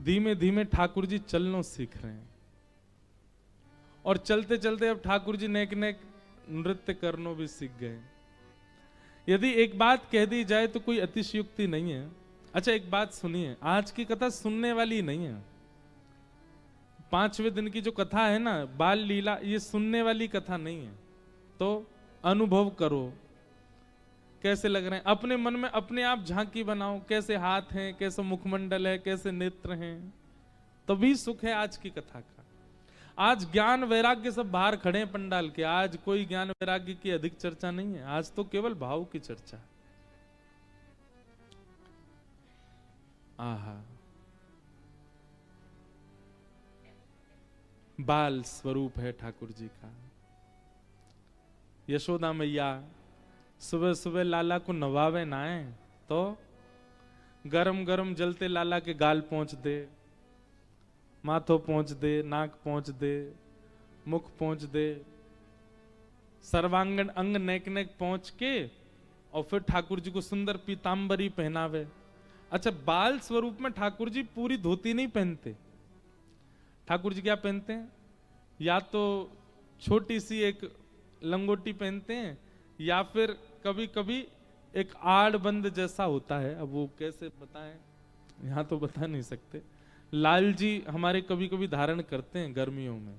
धीमे धीमे ठाकुर जी चलना सीख रहे हैं और चलते चलते अब ठाकुर जी नेक नेक नृत्य करना भी सीख गए। यदि एक बात कह दी जाए तो कोई अतिशयोक्ति नहीं है। अच्छा एक बात सुनिए, आज की कथा सुनने वाली नहीं है। 5वें दिन की जो कथा है ना, बाल लीला, ये सुनने वाली कथा नहीं है। तो अनुभव करो कैसे लग रहे हैं, अपने मन में अपने आप झांकी बनाओ, कैसे हाथ हैं, कैसे मुखमंडल है, कैसे नेत्र हैं, तभी सुख है आज की कथा का। आज ज्ञान वैराग्य सब बाहर खड़े हैं पंडाल के, आज कोई ज्ञान वैराग्य की अधिक चर्चा नहीं है, आज तो केवल भाव की चर्चा है। आहा, बाल स्वरूप है ठाकुर जी का। यशोदा मैया सुबह सुबह लाला को नवावे नाए तो गरम गरम जलते लाला के गाल पहुंच दे, माथो पहुंच दे, नाक पहुंच दे, मुख पहुंच दे, सर्वांगन अंग नेक नेक पहुंच के और फिर ठाकुर जी को सुंदर पीतांबरी पहनावे। अच्छा, बाल स्वरूप में ठाकुर जी पूरी धोती नहीं पहनते। ठाकुर जी क्या पहनते हैं? या तो छोटी सी एक लंगोटी पहनते हैं या फिर कभी कभी एक आड़ बंद जैसा होता है। अब वो कैसे बताएं, यहां तो बता नहीं सकते। लाल जी हमारे कभी कभी धारण करते हैं गर्मियों में,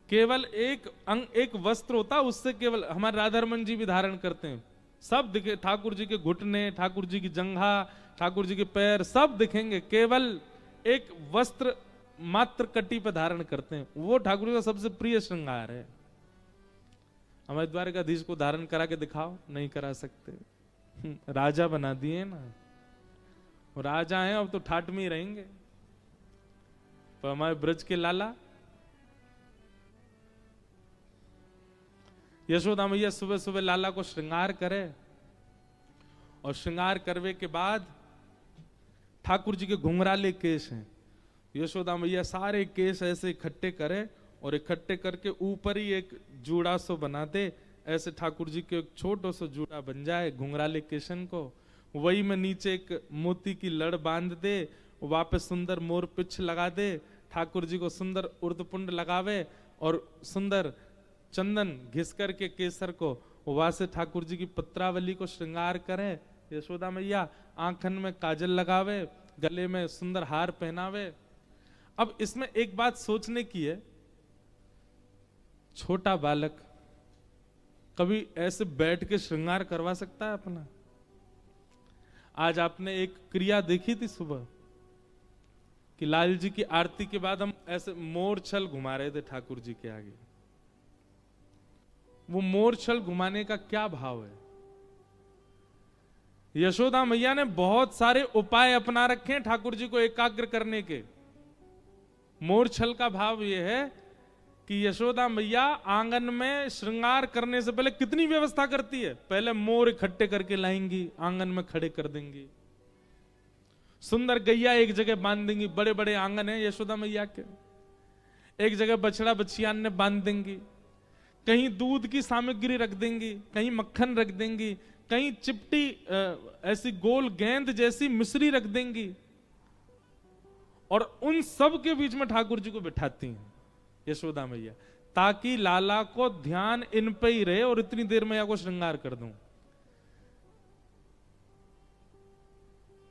केवल एक वस्त्र होता है, उससे केवल हमारे राधारमन जी भी धारण करते हैं। सब दिखे, ठाकुर जी के घुटने, ठाकुर जी की जंघा, ठाकुर जी के पैर सब दिखेंगे, केवल एक वस्त्र मात्र कटी पर धारण करते हैं। वो ठाकुर जी का सबसे प्रिय श्रृंगार है। हमारे द्वारकाधीश को धारण करा के दिखाओ, नहीं करा सकते, राजा बना दिए ना, राजा हैं अब तो ठाट में ही रहेंगे। पर हमारे ब्रज के लाला, यशोदा मैया सुबह सुबह लाला को श्रृंगार करे और श्रृंगार करवे के बाद ठाकुर जी के घुंघराले केश हैं। यशोदा मैया सारे केश ऐसे इकट्ठे करे और इकट्ठे करके ऊपर ही एक जूड़ा सो बना दे, ऐसे ठाकुर जी के एक छोटो सो जूड़ा बन जाए घुंघराले केशन को। वही में नीचे एक मोती की लड़ बांध दे, वापस सुंदर मोर पिछ लगा दे, ठाकुर जी को सुंदर उर्दपुंड लगावे और सुंदर चंदन घिस करके केसर को वहां से ठाकुर जी की पत्रावली को श्रृंगार करे। यशोदा मैया आंखन में काजल लगावे, गले में सुंदर हार पहनावे। अब इसमें एक बात सोचने की है, छोटा बालक कभी ऐसे बैठ के श्रृंगार करवा सकता है अपना? आज आपने एक क्रिया देखी थी सुबह कि लाल जी की आरती के बाद हम ऐसे मोरछल घुमा रहे थे ठाकुर जी के आगे। वो मोरछल घुमाने का क्या भाव है? यशोदा मैया ने बहुत सारे उपाय अपना रखे हैं ठाकुर जी को एकाग्र करने के। मोरछल का भाव यह है कि यशोदा मैया आंगन में श्रृंगार करने से पहले कितनी व्यवस्था करती है। पहले मोर इकट्ठे करके लाएंगी, आंगन में खड़े कर देंगी, सुंदर गैया एक जगह बांध देंगी, बड़े बड़े आंगन है यशोदा मैया के, एक जगह बछड़ा बछियान ने बांध देंगी, कहीं दूध की सामग्री रख देंगी, कहीं मक्खन रख देंगी, कहीं चिपटी ऐसी गोल गेंद जैसी मिश्री रख देंगी और उन सब के बीच में ठाकुर जी को बिठाती हैं यशोदा मैया, ताकि लाला को ध्यान इन पे ही रहे और इतनी देर में या को श्रृंगार कर दूं।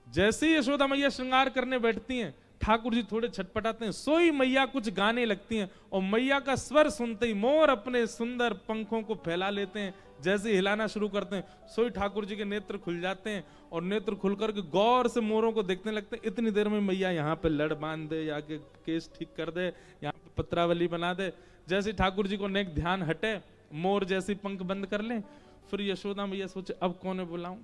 जैसे ही यशोदा मैया श्रृंगार करने बैठती हैं, ठाकुर जी थोड़े छटपटाते हैं, सोई मैया कुछ गाने लगती हैं और मैया का स्वर सुनते ही मोर अपने सुंदर पंखों को फैला लेते हैं। जैसे हिलाना शुरू करते हैं, सोई ठाकुर जी के नेत्र खुल जाते हैं और नेत्र खुल करके गौर से मोरों को देखने लगते हैं। इतनी देर में मैया यहाँ पे लड़ बांध दे, या के केस ठीक कर दे, यहाँ पे पत्रावली बना दे। जैसे ठाकुर जी को नेक ध्यान हटे, मोर जैसी पंख बंद कर ले, फिर यशोदा मैया सोचे अब कौन बुलाऊं।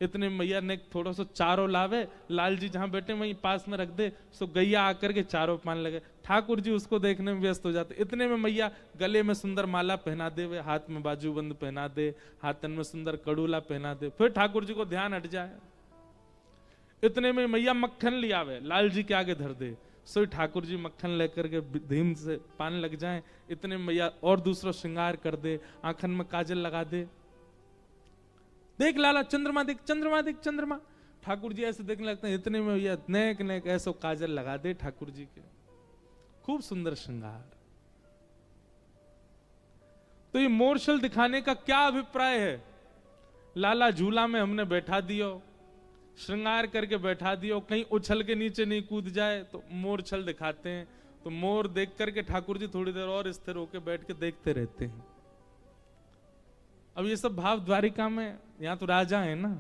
इतने मैया ने थोड़ा सा चारों लावे, लाल जी जहां बैठे वहीं पास में रख दे, सो गैया आकर के चारों पान लगे। ठाकुर जी उसको देखने में व्यस्त हो जाते। इतने में मैया गले में सुंदर माला पहना दे, वे हाथ में बाजूबंद पहना दे, हाथन में सुंदर कड़ूला पहना दे, फिर ठाकुर जी को ध्यान हट जाए। इतने में मैया मक्खन ले आवे, लाल जी के आगे धर दे, सो ठाकुर जी मक्खन लेकर के धीम से पान लग जाए। इतने में मैया और दूसरा श्रृंगार कर दे, आंखन में काजल लगा दे, देख लाला चंद्रमा देख, चंद्रमा देख, चंद्रमा। ठाकुर जी ऐसे देखने लगते हैं, इतने में भैया नेक नेक ऐसो काजल लगा दे ठाकुर जी के, खूब सुंदर श्रृंगार। तो ये मोरशल दिखाने का क्या अभिप्राय है? लाला झूला में हमने बैठा दियो, श्रृंगार करके बैठा दियो, कहीं उछल के नीचे नहीं कूद जाए तो मोरछल दिखाते हैं। तो मोर देख करके ठाकुर जी थोड़ी देर और स्थिर होकर बैठ के देखते रहते हैं। अब ये सब भाव द्वारिका में, यहां तो राजा है ना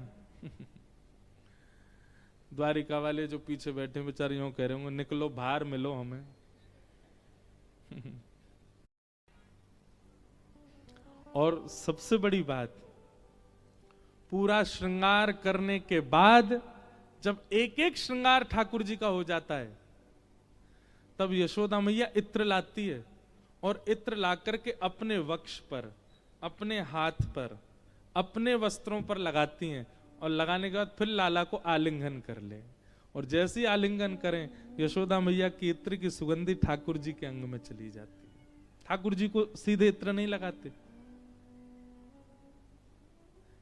द्वारिका वाले जो पीछे बैठे बेचारे यूं कह रहे होंगे, निकलो बाहर मिलो हमें और सबसे बड़ी बात, पूरा श्रृंगार करने के बाद जब एक एक श्रृंगार ठाकुर जी का हो जाता है, तब यशोदा मैया इत्र लाती है और इत्र ला करके अपने वक्ष पर, अपने हाथ पर, अपने वस्त्रों पर लगाती हैं और लगाने के बाद फिर लाला को आलिंगन कर ले। और जैसे ही आलिंगन करें, यशोदा मैया की इत्र की सुगंधी ठाकुर जी के अंग में चली जाती है। ठाकुर जी को सीधे इत्र नहीं लगाते,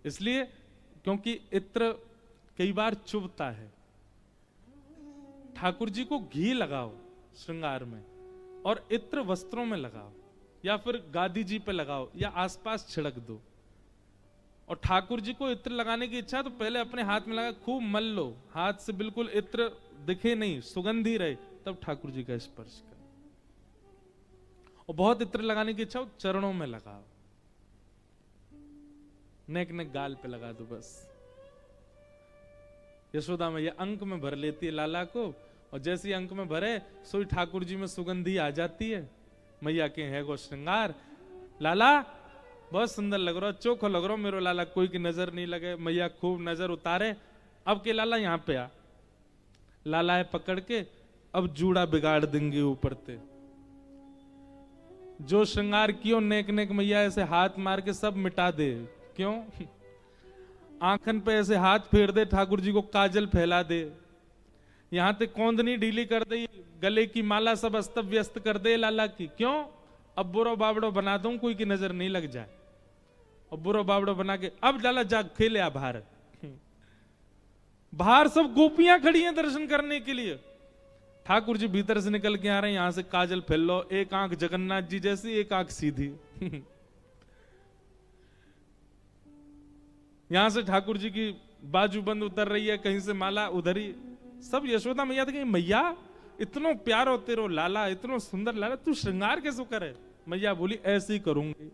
इसलिए क्योंकि इत्र कई बार चुभता है। ठाकुर जी को घी लगाओ श्रृंगार में और इत्र वस्त्रों में लगाओ, या फिर गादी जी पे लगाओ, या आसपास छिड़क दो। और ठाकुर जी को इत्र लगाने की इच्छा तो पहले अपने हाथ में लगा, खूब मल लो, हाथ से बिल्कुल इत्र दिखे नहीं, सुगंधी रहे, तब ठाकुर जी का स्पर्श करो। और बहुत इत्र लगाने की इच्छा हो, चरणों में लगाओ, नेक नेक गाल पे लगा दो बस। यशोदा मैया अंक में भर लेती है लाला को, और जैसे ही अंक में भरे सोई ठाकुर जी में सुगंधी आ जाती है। मैया के है गो श्रृंगार, लाला बहुत सुंदर लग रहा, चोखो लग रहा मेरो लाला, कोई की नजर नहीं लगे। मैया खूब नजर उतारे, अब के लाला यहाँ पे आ, लाला है पकड़ के, अब जूड़ा बिगाड़ देंगे ऊपर ते। जो श्रृंगार कियो नेक नेक मैया ऐसे हाथ मार के सब मिटा दे। क्यों? आंखन पे ऐसे हाथ फेर दे, ठाकुर जी को काजल फैला दे, यहां तक कोंदनी ढीली कर दे, गले की माला सब अस्त व्यस्त कर दे लाला की। क्यों? अब बुरो बावड़ो बना दूं, कोई की नजर नहीं लग जाए। और बुरो बावड़ो बना के अब लाला जाग खेले आ बाहर। बाहर सब गोपियां खड़ी हैं दर्शन करने के लिए, ठाकुर जी भीतर से निकल के आ रहे हैं, यहां से काजल फैल लो, एक आंख जगन्नाथ जी जैसी, एक आंख सीधी यहां से ठाकुर जी की बाजूबंद उतर रही है, कहीं से माला उधर ही। सब यशोदा मैया तो कहीं, मैया इतनो प्यारो तेरो लाला, इतनो सुंदर लाला, तू श्रृंगार कैसे करे? मैया बोली ऐसे ही करूंगी।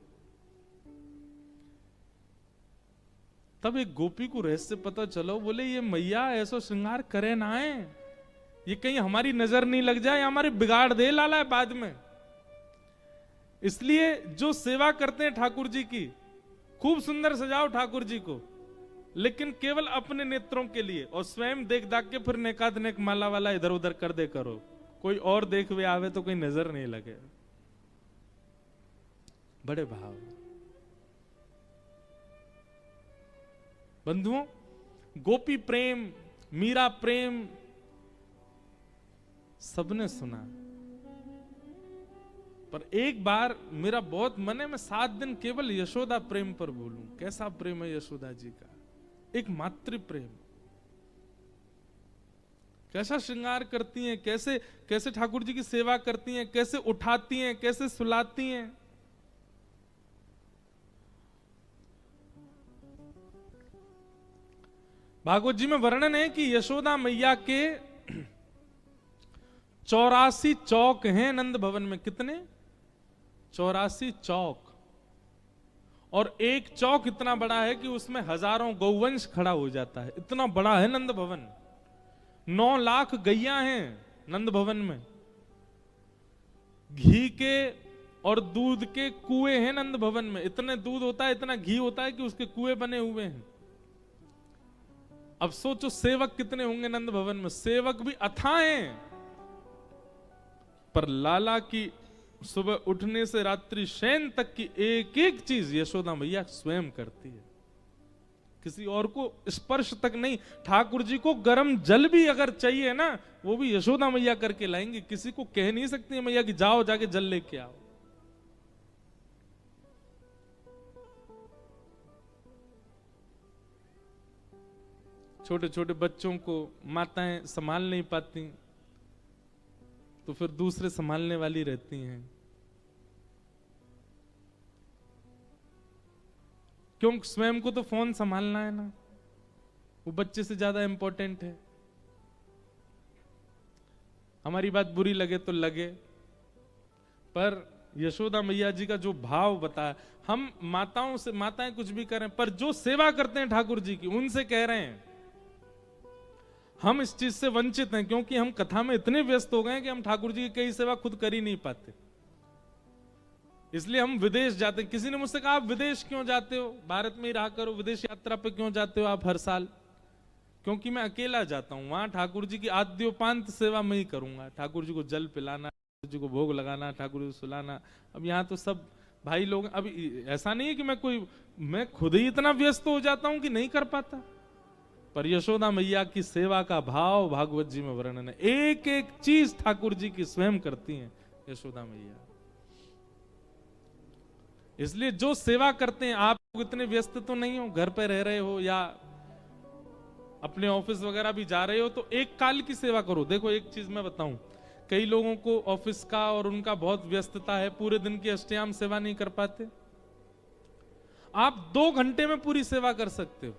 तब एक गोपी को रहस्य पता चलो, बोले ये मैया ऐसा श्रृंगार करे ना है, ये कहीं हमारी नजर नहीं लग जाए, हमारे बिगाड़ दे लाला बाद में। इसलिए जो सेवा करते हैं ठाकुर जी की, खूब सुंदर सजाओ ठाकुर जी को, लेकिन केवल अपने नेत्रों के लिए, और स्वयं देख दाख के फिर नेकाद नेक माला वाला इधर उधर कर दे करो, कोई और देख वे आवे तो कोई नजर नहीं लगे। बड़े भाव बंधुओं, गोपी प्रेम, मीरा प्रेम सबने सुना, पर एक बार मेरा बहुत मन है, मैं 7 दिन केवल यशोदा प्रेम पर बोलूं। कैसा प्रेम है यशोदा जी का, एक मातृ प्रेम। कैसा श्रृंगार करती हैं, कैसे कैसे ठाकुर जी की सेवा करती हैं, कैसे उठाती हैं, कैसे सुलाती हैं। भागवत जी में वर्णन है कि यशोदा मैया के 84 चौक हैं नंद भवन में। कितने? 84 चौक। और एक चौक इतना बड़ा है कि उसमें हजारों गौवंश खड़ा हो जाता है, इतना बड़ा है नंद भवन। 9 लाख गैया हैं नंद भवन में। घी के और दूध के कुएं हैं नंद भवन में, इतने दूध होता है, इतना घी होता है कि उसके कुएं बने हुए हैं। अब सोचो सेवक कितने होंगे नंद भवन में, सेवक भी अथाह हैं। पर लाला की सुबह उठने से रात्रि शयन तक की एक एक चीज यशोदा मैया स्वयं करती है, किसी और को स्पर्श तक नहीं। ठाकुर जी को गर्म जल भी अगर चाहिए ना, वो भी यशोदा मैया करके लाएंगे, किसी को कह नहीं सकती मैया कि जाओ जाके जल लेके आओ। छोटे छोटे बच्चों को माताएं संभाल नहीं पाती, तो फिर दूसरे संभालने वाली रहती हैं। क्यों? स्वयं को तो फोन संभालना है ना, वो बच्चे से ज्यादा इंपॉर्टेंट है। हमारी बात बुरी लगे तो लगे, पर यशोदा मैया जी का जो भाव बताया, हम माताओं से, माताएं कुछ भी करें, पर जो सेवा करते हैं ठाकुर जी की, उनसे कह रहे हैं हम इस चीज से वंचित हैं, क्योंकि हम कथा में इतने व्यस्त हो गए हैं कि हम ठाकुर जी की कई सेवा खुद कर ही नहीं पाते। इसलिए हम विदेश जाते हैं। किसी ने मुझसे कहा आप विदेश क्यों जाते हो, भारत में ही रहा करो, विदेश यात्रा पे क्यों जाते हो आप हर साल? क्योंकि मैं अकेला जाता हूं, वहां ठाकुर जी की आद्योपांत सेवा मैं ही करूंगा। ठाकुर जी को जल पिलाना, ठाकुर जी को भोग लगाना, ठाकुर जी को सुलाना। अब यहाँ तो सब भाई लोग, अब ऐसा नहीं है कि मैं खुद ही इतना व्यस्त हो जाता हूं कि नहीं कर पाता। पर यशोदा मैया की सेवा का भाव भागवत जी में वर्णन है। एक एक चीज ठाकुर जी की स्वयं करती हैं यशोदा मैया। इसलिए जो सेवा करते हैं, आप इतने व्यस्त तो नहीं हो, घर पे रह रहे हो या अपने ऑफिस वगैरह भी जा रहे हो, तो एक काल की सेवा करो। देखो एक चीज मैं बताऊं, कई लोगों को ऑफिस का और उनका बहुत व्यस्तता है, पूरे दिन की अष्टयाम सेवा नहीं कर पाते। आप 2 घंटे में पूरी सेवा कर सकते हो।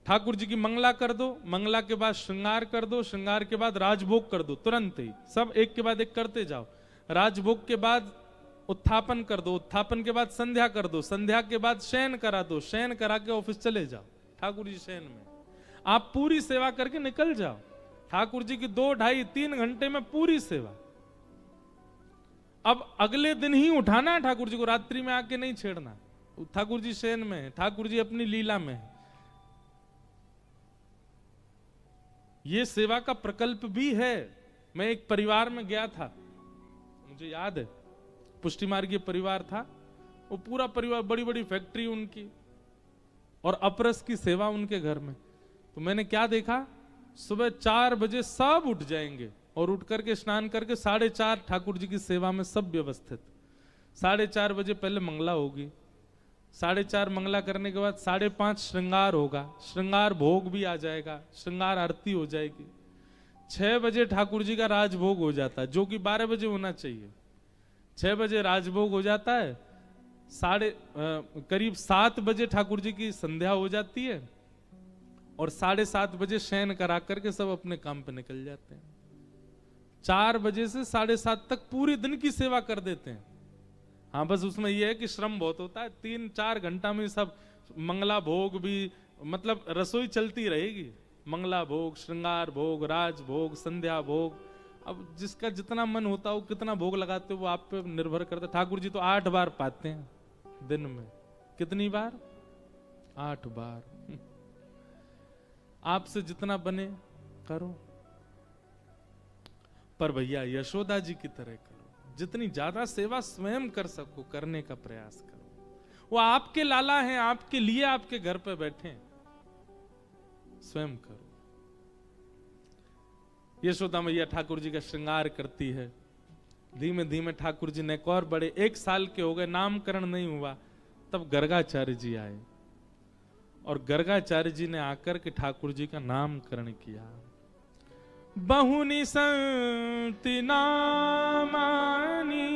ठाकुर जी की मंगला कर दो, मंगला के बाद श्रृंगार कर दो, श्रृंगार के बाद राजभोग कर दो, तुरंत ही सब एक के बाद एक करते जाओ। राजभोग के बाद उत्थापन कर दो, उत्थापन के बाद संध्या कर दो, संध्या के बाद शयन करा दो, शयन करा के ऑफिस चले जाओ। ठाकुर जी शयन में आप पूरी सेवा करके निकल जाओ। ठाकुर जी की 2, 2.5, 3 घंटे में पूरी सेवा। अब अगले दिन ही उठाना है ठाकुर जी को, रात्रि में आके नहीं छेड़ना। ठाकुर जी शयन में है, ठाकुर जी अपनी लीला में है। ये सेवा का प्रकल्प भी है। मैं एक परिवार में गया था, मुझे याद है, पुष्टि मार्गीय परिवार था। वो पूरा परिवार, बड़ी बड़ी फैक्ट्री उनकी, और अपरस की सेवा उनके घर में। तो मैंने क्या देखा, सुबह 4 बजे सब उठ जाएंगे और उठ करके स्नान करके 4:30 ठाकुर जी की सेवा में सब व्यवस्थित। 4:30 बजे पहले मंगला होगी, 4:30 मंगला करने के बाद 5:30 श्रृंगार होगा, श्रृंगार भोग भी आ जाएगा, श्रृंगार आरती हो जाएगी। 6 बजे ठाकुर जी का राजभोग हो जाता है, जो कि 12 बजे होना चाहिए। 6 बजे राजभोग हो जाता है, करीब 7 बजे ठाकुर जी की संध्या हो जाती है, और 7:30 बजे शयन करा करके सब अपने काम पे निकल जाते हैं। 4 बजे से 7:30 तक पूरे दिन की सेवा कर देते हैं। हाँ, बस उसमें यह है कि श्रम बहुत होता है। 3-4 घंटा में सब मंगला भोग भी, मतलब रसोई चलती रहेगी। मंगला भोग, श्रृंगार भोग, राज भोग, संध्या भोग। अब जिसका जितना मन होता हो, कितना भोग लगाते हो, वो आप पे निर्भर करता है। ठाकुर जी तो 8 बार पाते हैं दिन में। कितनी बार? 8 बार। आपसे जितना बने करो, पर भैया यशोदा जी की तरह करो। जितनी ज्यादा सेवा स्वयं कर सको, करने का प्रयास करो। वो आपके लाला हैं, आपके लिए आपके घर पे बैठे हैं, स्वयं करो। यशोदा मैया ठाकुर जी का श्रृंगार करती है। धीमे धीमे ठाकुर जी ने और बड़े, 1 साल के हो गए, नामकरण नहीं हुआ, तब गर्गाचार्य जी आए, और गर्गाचार्य जी ने आकर के ठाकुर जी का नामकरण किया। बहुनि संति नामानि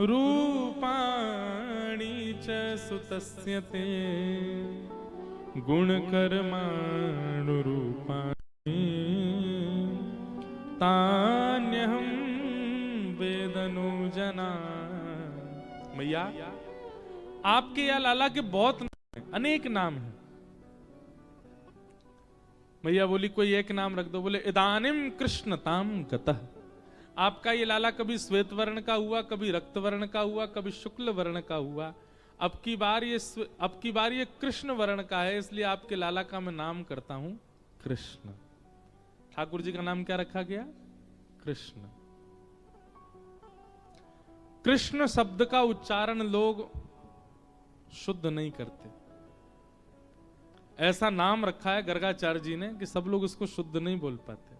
रूपाणि च सुतस्य ते गुणकर्माणि रूपाणि तान्यहं वेदनु जना। मैया, आपके या लाला के बहुत नाम हैं, अनेक नाम हैं। मैया बोली कोई एक नाम रख दो। बोले इदानिम कृष्णताम गतः। आपका ये लाला कभी श्वेत वर्ण का हुआ, कभी रक्त वर्ण का हुआ, कभी शुक्ल वर्ण का हुआ। अब की बार ये कृष्ण वर्ण का है, इसलिए आपके लाला का मैं नाम करता हूं कृष्ण। ठाकुर जी का नाम क्या रखा गया? कृष्ण। कृष्ण शब्द का उच्चारण लोग शुद्ध नहीं करते। ऐसा नाम रखा है गर्गाचार्य जी ने कि सब लोग इसको शुद्ध नहीं बोल पाते,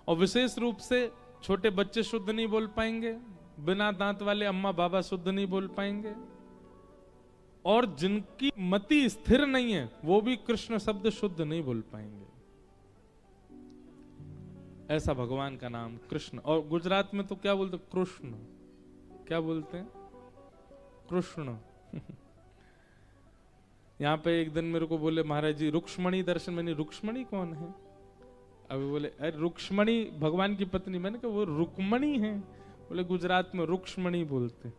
और विशेष रूप से छोटे बच्चे शुद्ध नहीं बोल पाएंगे, बिना दांत वाले अम्मा बाबा शुद्ध नहीं बोल पाएंगे, और जिनकी मति स्थिर नहीं है वो भी कृष्ण शब्द शुद्ध नहीं बोल पाएंगे। ऐसा भगवान का नाम कृष्ण। और गुजरात में तो क्या बोलते, कृष्ण, क्या बोलते हैं, कृष्ण। यहाँ पे एक दिन मेरे को बोले महाराज जी रुक्ष्मणी दर्शन, मैंने रुक्ष्मणी कौन है? अभी बोले अरे रुक्ष्मणी भगवान की पत्नी। मैंने कहा वो रुक्मणी है। बोले गुजरात में रुक्ष्मणी बोलते,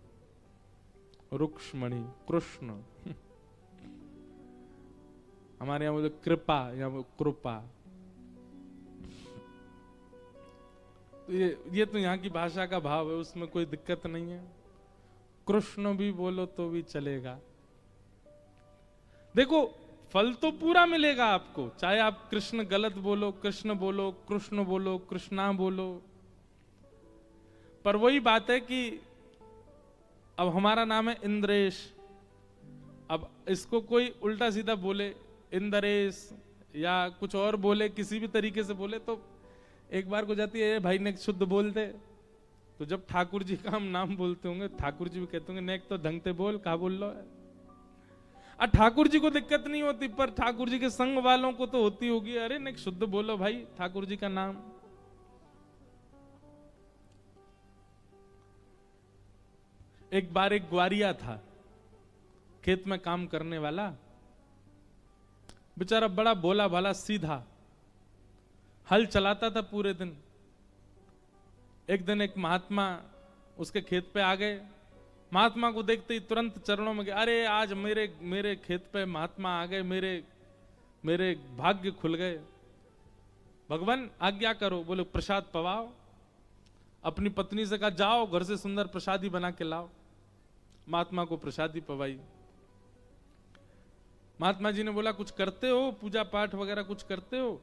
रुक्ष्मणी कृष्ण। हमारे यहाँ बोले कृपा या कृपा। तो ये तो यहाँ की भाषा का भाव है, उसमें कोई दिक्कत नहीं है। कृष्ण भी बोलो तो भी चलेगा। देखो फल तो पूरा मिलेगा आपको, चाहे आप कृष्ण गलत बोलो, कृष्ण बोलो, कृष्ण बोलो, कृष्णा बोलो। पर वही बात है कि अब हमारा नाम है इंद्रेश, अब इसको कोई उल्टा सीधा बोले इंद्रेश या कुछ और बोले, किसी भी तरीके से बोले तो एक बार को जाती है भाई ने शुद्ध बोल दे। तो जब ठाकुर जी का हम नाम बोलते होंगे, ठाकुर जी भी कहते होंगे नेक तो ढंग से बोल, कहा बोल लो है। ठाकुर जी को दिक्कत नहीं होती, पर ठाकुर जी के संग वालों को तो होती होगी, अरे नेक शुद्ध बोलो भाई ठाकुर जी का नाम। एक बार एक ग्वारिया था, खेत में काम करने वाला, बेचारा बड़ा भोला भाला सीधा, हल चलाता था पूरे दिन। एक दिन एक महात्मा उसके खेत पे आ गए, महात्मा को देखते ही तुरंत चरणों में गए, अरे आज मेरे खेत पे महात्मा आ गए, मेरे भाग्य खुल गए, भगवान आज्ञा करो। बोले प्रसाद पवाओ। अपनी पत्नी से कहा जाओ घर से सुंदर प्रसादी बना के लाओ। महात्मा को प्रसादी पवाई। महात्मा जी ने बोला कुछ करते हो, पूजा पाठ वगैरह कुछ करते हो?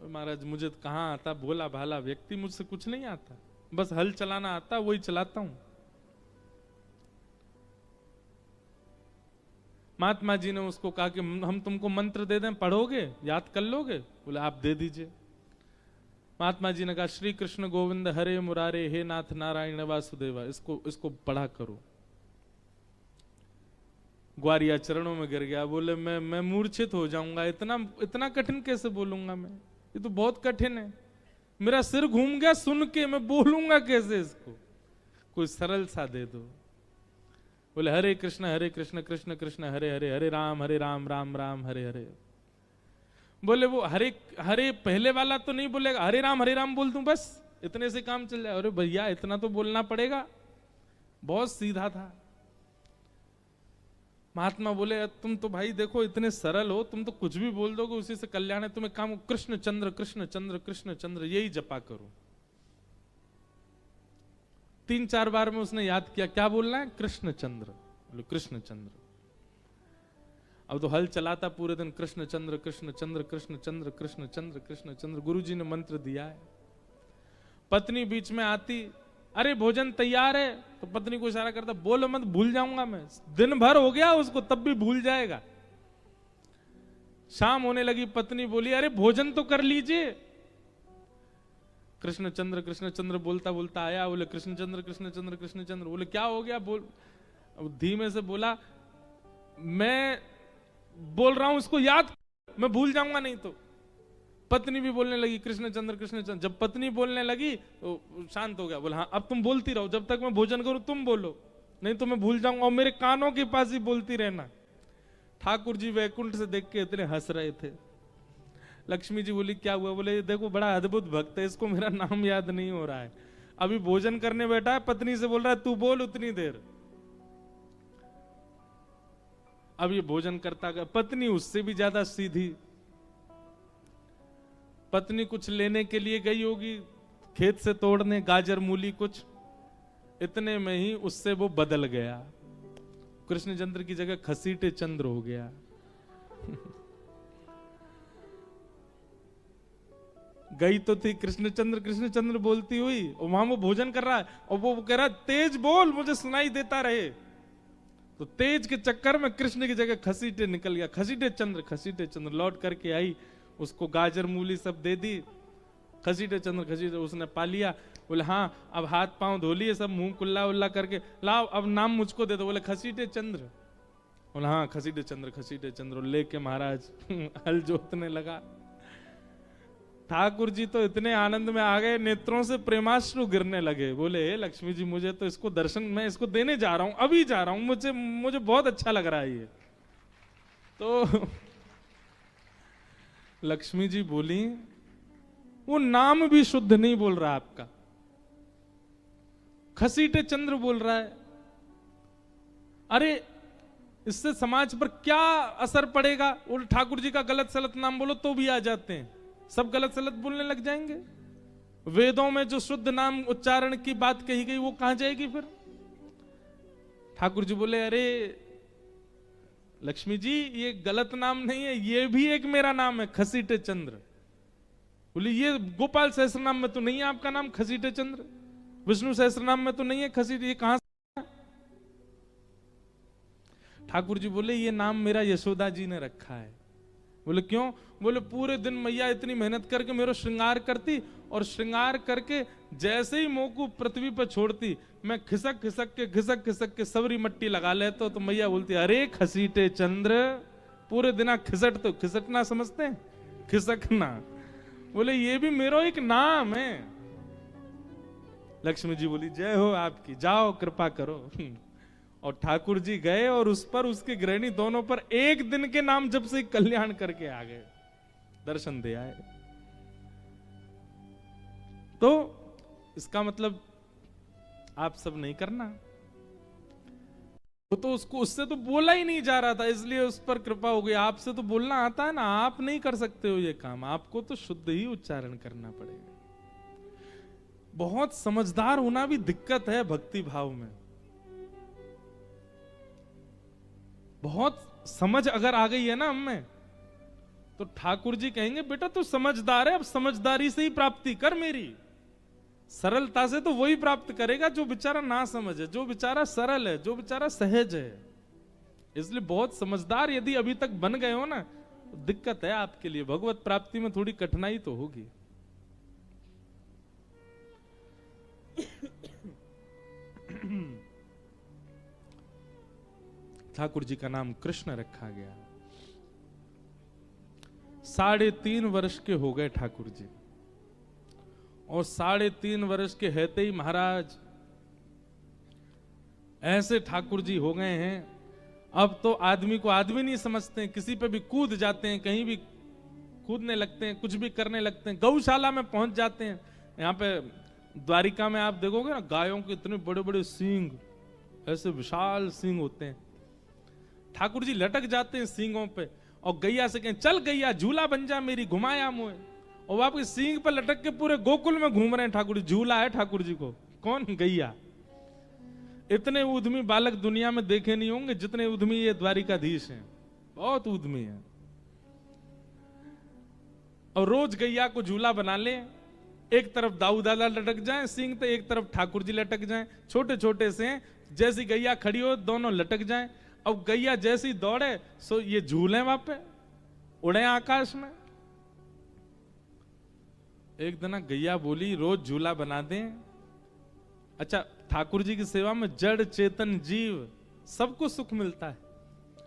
महाराज मुझे तो कहाँ आता, भोला भाला व्यक्ति, मुझसे कुछ नहीं आता, बस हल चलाना आता, वही चलाता हूं। महात्मा जी ने उसको कहा कि हम तुमको मंत्र दे दें, पढ़ोगे, याद कर लोगे? बोले आप दे दीजिए। महात्मा जी ने कहा श्री कृष्ण गोविंद हरे मुरारे हे नाथ नारायण वासुदेवा, इसको पढ़ा करो। ग्वारिया चरणों में गिर गया, बोले मैं मूर्छित हो जाऊंगा, इतना कठिन कैसे बोलूंगा मैं, ये तो बहुत कठिन है, मेरा सिर घूम गया सुन के, मैं बोलूंगा कैसे इसको, कोई सरल सा दे दो। बोले हरे कृष्ण कृष्ण कृष्ण हरे हरे, हरे राम राम राम हरे हरे। बोले वो हरे हरे पहले वाला तो नहीं बोलेगा, हरे राम बोल दूं बस, इतने से काम चल जाए? अरे भैया इतना तो बोलना पड़ेगा। बहुत सीधा था। महात्मा बोले तुम तो भाई देखो इतने सरल हो, तुम तो कुछ भी बोल दोगे उसी से कल्याण है, तुम्हें काम कृष्ण चंद्र कृष्ण चंद्र कृष्ण चंद्र यही जपा करो। 3-4 बार में उसने याद किया, क्या बोलना है? कृष्ण चंद्र। बोले कृष्ण चंद्र। अब तो हल चलाता पूरे दिन, कृष्ण चंद्र कृष्ण चंद्र कृष्ण चंद्र कृष्ण चंद्र कृष्ण चंद्र। गुरुजी ने मंत्र दिया है। पत्नी बीच में आती, अरे भोजन तैयार है, तो पत्नी को इशारा करता, बोलो मत, भूल जाऊंगा मैं। दिन भर हो गया उसको, तब भी भूल जाएगा। शाम होने लगी, पत्नी बोली अरे भोजन तो कर लीजिए। कृष्ण चंद्र बोलता बोलता आया। बोले कृष्ण चंद्र कृष्ण चंद्र कृष्ण चंद्र। बोले क्या हो गया? बोल। धीमे से बोला, मैं बोल रहा हूं इसको याद, मैं भूल जाऊंगा नहीं तो। पत्नी भी बोलने लगी कृष्ण चंद्र कृष्ण चंद्र। जब पत्नी बोलने लगी तो शांत हो गया। बोला हाँ अब तुम बोलती रहो, जब तक मैं भोजन करूं तुम बोलो, नहीं तो मैं भूल जाऊंगा, और मेरे कानों के पास ही बोलती रहना। ठाकुर जी वैकुंठ से देख के इतने हंस रहे थे। लक्ष्मी जी बोली क्या हुआ? बोले देखो बड़ा अद्भुत भक्त है, इसको मेरा नाम याद नहीं हो रहा है, अभी भोजन करने बैठा है, पत्नी से बोल रहा है तू बोल उतनी देर। अब ये भोजन करता गया। पत्नी उससे भी ज्यादा सीधी। पत्नी कुछ लेने के लिए गई होगी खेत से तोड़ने, गाजर मूली कुछ, इतने में ही उससे वो बदल गया, कृष्ण चंद्र की जगह खसीटे चंद्र हो गया। गई तो थी कृष्ण चंद्र बोलती हुई, और वहां वो भोजन कर रहा है, और वो कह रहा है तेज बोल मुझे सुनाई देता रहे। तो तेज के चक्कर में कृष्ण की जगह खसीटे निकल गया। खसीटे चंद्र। लौट करके आई, उसको गाजर मूली सब दे दी। खसीटे चंद्र उसने पा लिया। बोले हाँ अब हाथ पांव धो लिए सब, मुंह कुल्ला उल्ला करके लाओ, अब नाम मुझको दे दो। बोले खसीटे चंद्र। बोला हाँ खसीटे चंद्र लेके महाराज हल जोतने लगा। ठाकुर जी तो इतने आनंद में आ गए, नेत्रों से प्रेमाश्रु गिरने लगे। बोले हे लक्ष्मी जी, मुझे तो इसको दर्शन, मैं इसको देने जा रहा हूं, अभी जा रहा हूं, मुझे बहुत अच्छा लग रहा है ये। तो लक्ष्मी जी बोली वो नाम भी शुद्ध नहीं बोल रहा आपका, खसीटे चंद्र बोल रहा है। अरे इससे समाज पर क्या असर पड़ेगा? वो ठाकुर जी का गलत सलत नाम बोलो तो भी आ जाते हैं, सब गलत सलत बोलने लग जाएंगे। वेदों में जो शुद्ध नाम उच्चारण की बात कही गई वो कहां जाएगी फिर? ठाकुर जी बोले अरे लक्ष्मी जी ये गलत नाम नहीं है, ये भी एक मेरा नाम है खसीटे चंद्र। बोले ये गोपाल सहस्त्र नाम में तो नहीं है आपका नाम खसीटे चंद्र, विष्णु सहस्त्र नाम में तो नहीं है खसीटे, ये कहां से? ठाकुर जी बोले ये नाम मेरा यशोदा जी ने रखा है। बोले क्यों? बोले पूरे दिन मैया इतनी मेहनत करके मेरा श्रृंगार करती, और श्रृंगार करके जैसे ही मुंह को पृथ्वी पर छोड़ती, मैं खिसक खिसक के सबरी मट्टी लगा लेता, तो मैया बोलती अरे खसीटे चंद्र, पूरे दिन खिसट, तो खिसटना समझते हैं, खिसकना। बोले ये भी मेरा एक नाम है। लक्ष्मी जी बोली जय हो आपकी, जाओ कृपा करो। और ठाकुर जी गए और उस पर उसके गृहिणी दोनों पर एक दिन के नाम जब से कल्याण करके आ गए, दर्शन दे आए। तो इसका मतलब आप सब नहीं करना। वो तो उसको, उससे तो बोला ही नहीं जा रहा था, इसलिए उस पर कृपा हो गई। आपसे तो बोलना आता है ना, आप नहीं कर सकते हो ये काम, आपको तो शुद्ध ही उच्चारण करना पड़ेगा। बहुत समझदार होना भी दिक्कत है भक्ति भाव में। बहुत समझ अगर आ गई है ना हम में, तो ठाकुर जी कहेंगे बेटा तू समझदार है, अब समझदारी से ही प्राप्ति कर मेरी। सरलता से तो वही प्राप्त करेगा जो बेचारा ना समझ है, जो बेचारा सरल है, जो बेचारा सहज है। इसलिए बहुत समझदार यदि अभी तक बन गए हो ना, तो दिक्कत है आपके लिए, भगवत प्राप्ति में थोड़ी कठिनाई तो होगी। ठाकुर जी का नाम कृष्ण रखा गया। 3.5 वर्ष के हो गए ठाकुर जी, और 3.5 वर्ष के रहते ही महाराज ऐसे ठाकुर जी हो गए हैं, अब तो आदमी को आदमी नहीं समझते हैं, किसी पे भी कूद जाते हैं, कहीं भी कूदने लगते हैं, कुछ भी करने लगते हैं, गौशाला में पहुंच जाते हैं। यहाँ पे द्वारिका में आप देखोगे ना, गायों के इतने बड़े बड़े सींग, ऐसे विशाल सींग होते हैं। ठाकुर जी लटक जाते हैं सींगों पे, और गैया से कहें चल गैया झूला बन जा मेरी, घुमाया मुझे, और आपके सींग पर लटक के पूरे गोकुल में घूम रहे हैं ठाकुर जी। झूला है ठाकुर जी को, कौन? गैया। इतने उद्यमी बालक दुनिया में देखे नहीं होंगे जितने उद्यमी ये द्वारिकाधीश हैं, बहुत उद्यमी हैं। और रोज गैया को झूला बना ले, एक तरफ दाऊ दादा लटक जाए सींग पे, एक तरफ ठाकुर जी लटक जाए, छोटे छोटे से, जैसी गैया खड़ी हो दोनों लटक जाए। अब गैया जैसी दौड़े सो ये झूले वहां पे, उड़े आकाश में। एक दिन गैया बोली रोज झूला बना दें। अच्छा, ठाकुर जी की सेवा में जड़ चेतन जीव सबको सुख मिलता है,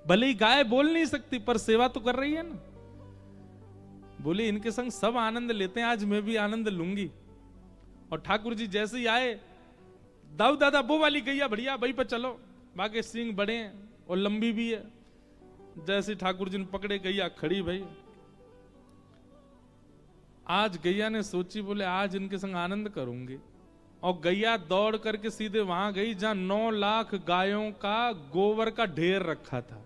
भले ही गाय बोल नहीं सकती पर सेवा तो कर रही है ना। बोली इनके संग सब आनंद लेते हैं, आज मैं भी आनंद लूंगी। और ठाकुर जी जैसे ही आए, दाऊ दादा वो वाली गैया बढ़िया, वही पर चलो, बाकी सींग बड़े हैं और लंबी भी है। जैसे ठाकुर जी ने पकड़े, गैया खड़ी भाई। आज गैया ने सोची, बोले आज इनके संग आनंद करूंगी। और गैया दौड़ करके सीधे वहां गई जहां 9 लाख गायों का गोबर का ढेर रखा था,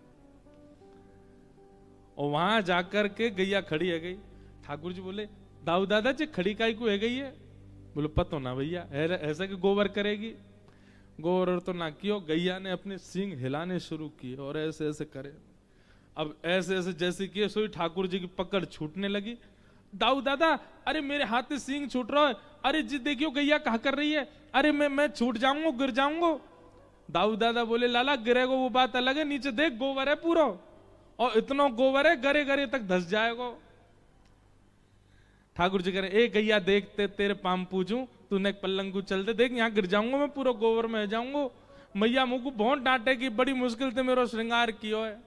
और वहां जाकर के गैया खड़ी है गई। ठाकुर जी बोले दाऊ दादा जी खड़ी काई को है गई है? बोले पतो ना भैया, ऐसा कि गोबर करेगी। गोबर तो ना कियो, गैया ने अपने सींग हिलाने शुरू किए और ऐसे ऐसे करे। अब ऐसे ऐसे जैसे किए सोई ठाकुर जी की पकड़ छूटने लगी। दाऊ दादा अरे मेरे हाथ से सींग छूट रहा है, अरे जी देखियो गैया कहा कर रही है, अरे मैं छूट जाऊंगा, गिर जाऊंगा। दाऊ दादा बोले लाला गिरेगो वो बात अलग है, नीचे देख गोबर है पूरा, और इतना गोबर है गरे गरे तक धस जाएगा। ठाकुर जी कह रहे ए गैया देखते तेरे पाम पूजूं, तूने पल्लंगू चल दे, देख यहाँ गिर जाऊंगा मैं, पूरा गोबर में जाऊंगा। मैया मुझको बहुत डांटे कि बड़ी मुश्किल से मेरो श्रृंगार कियो है।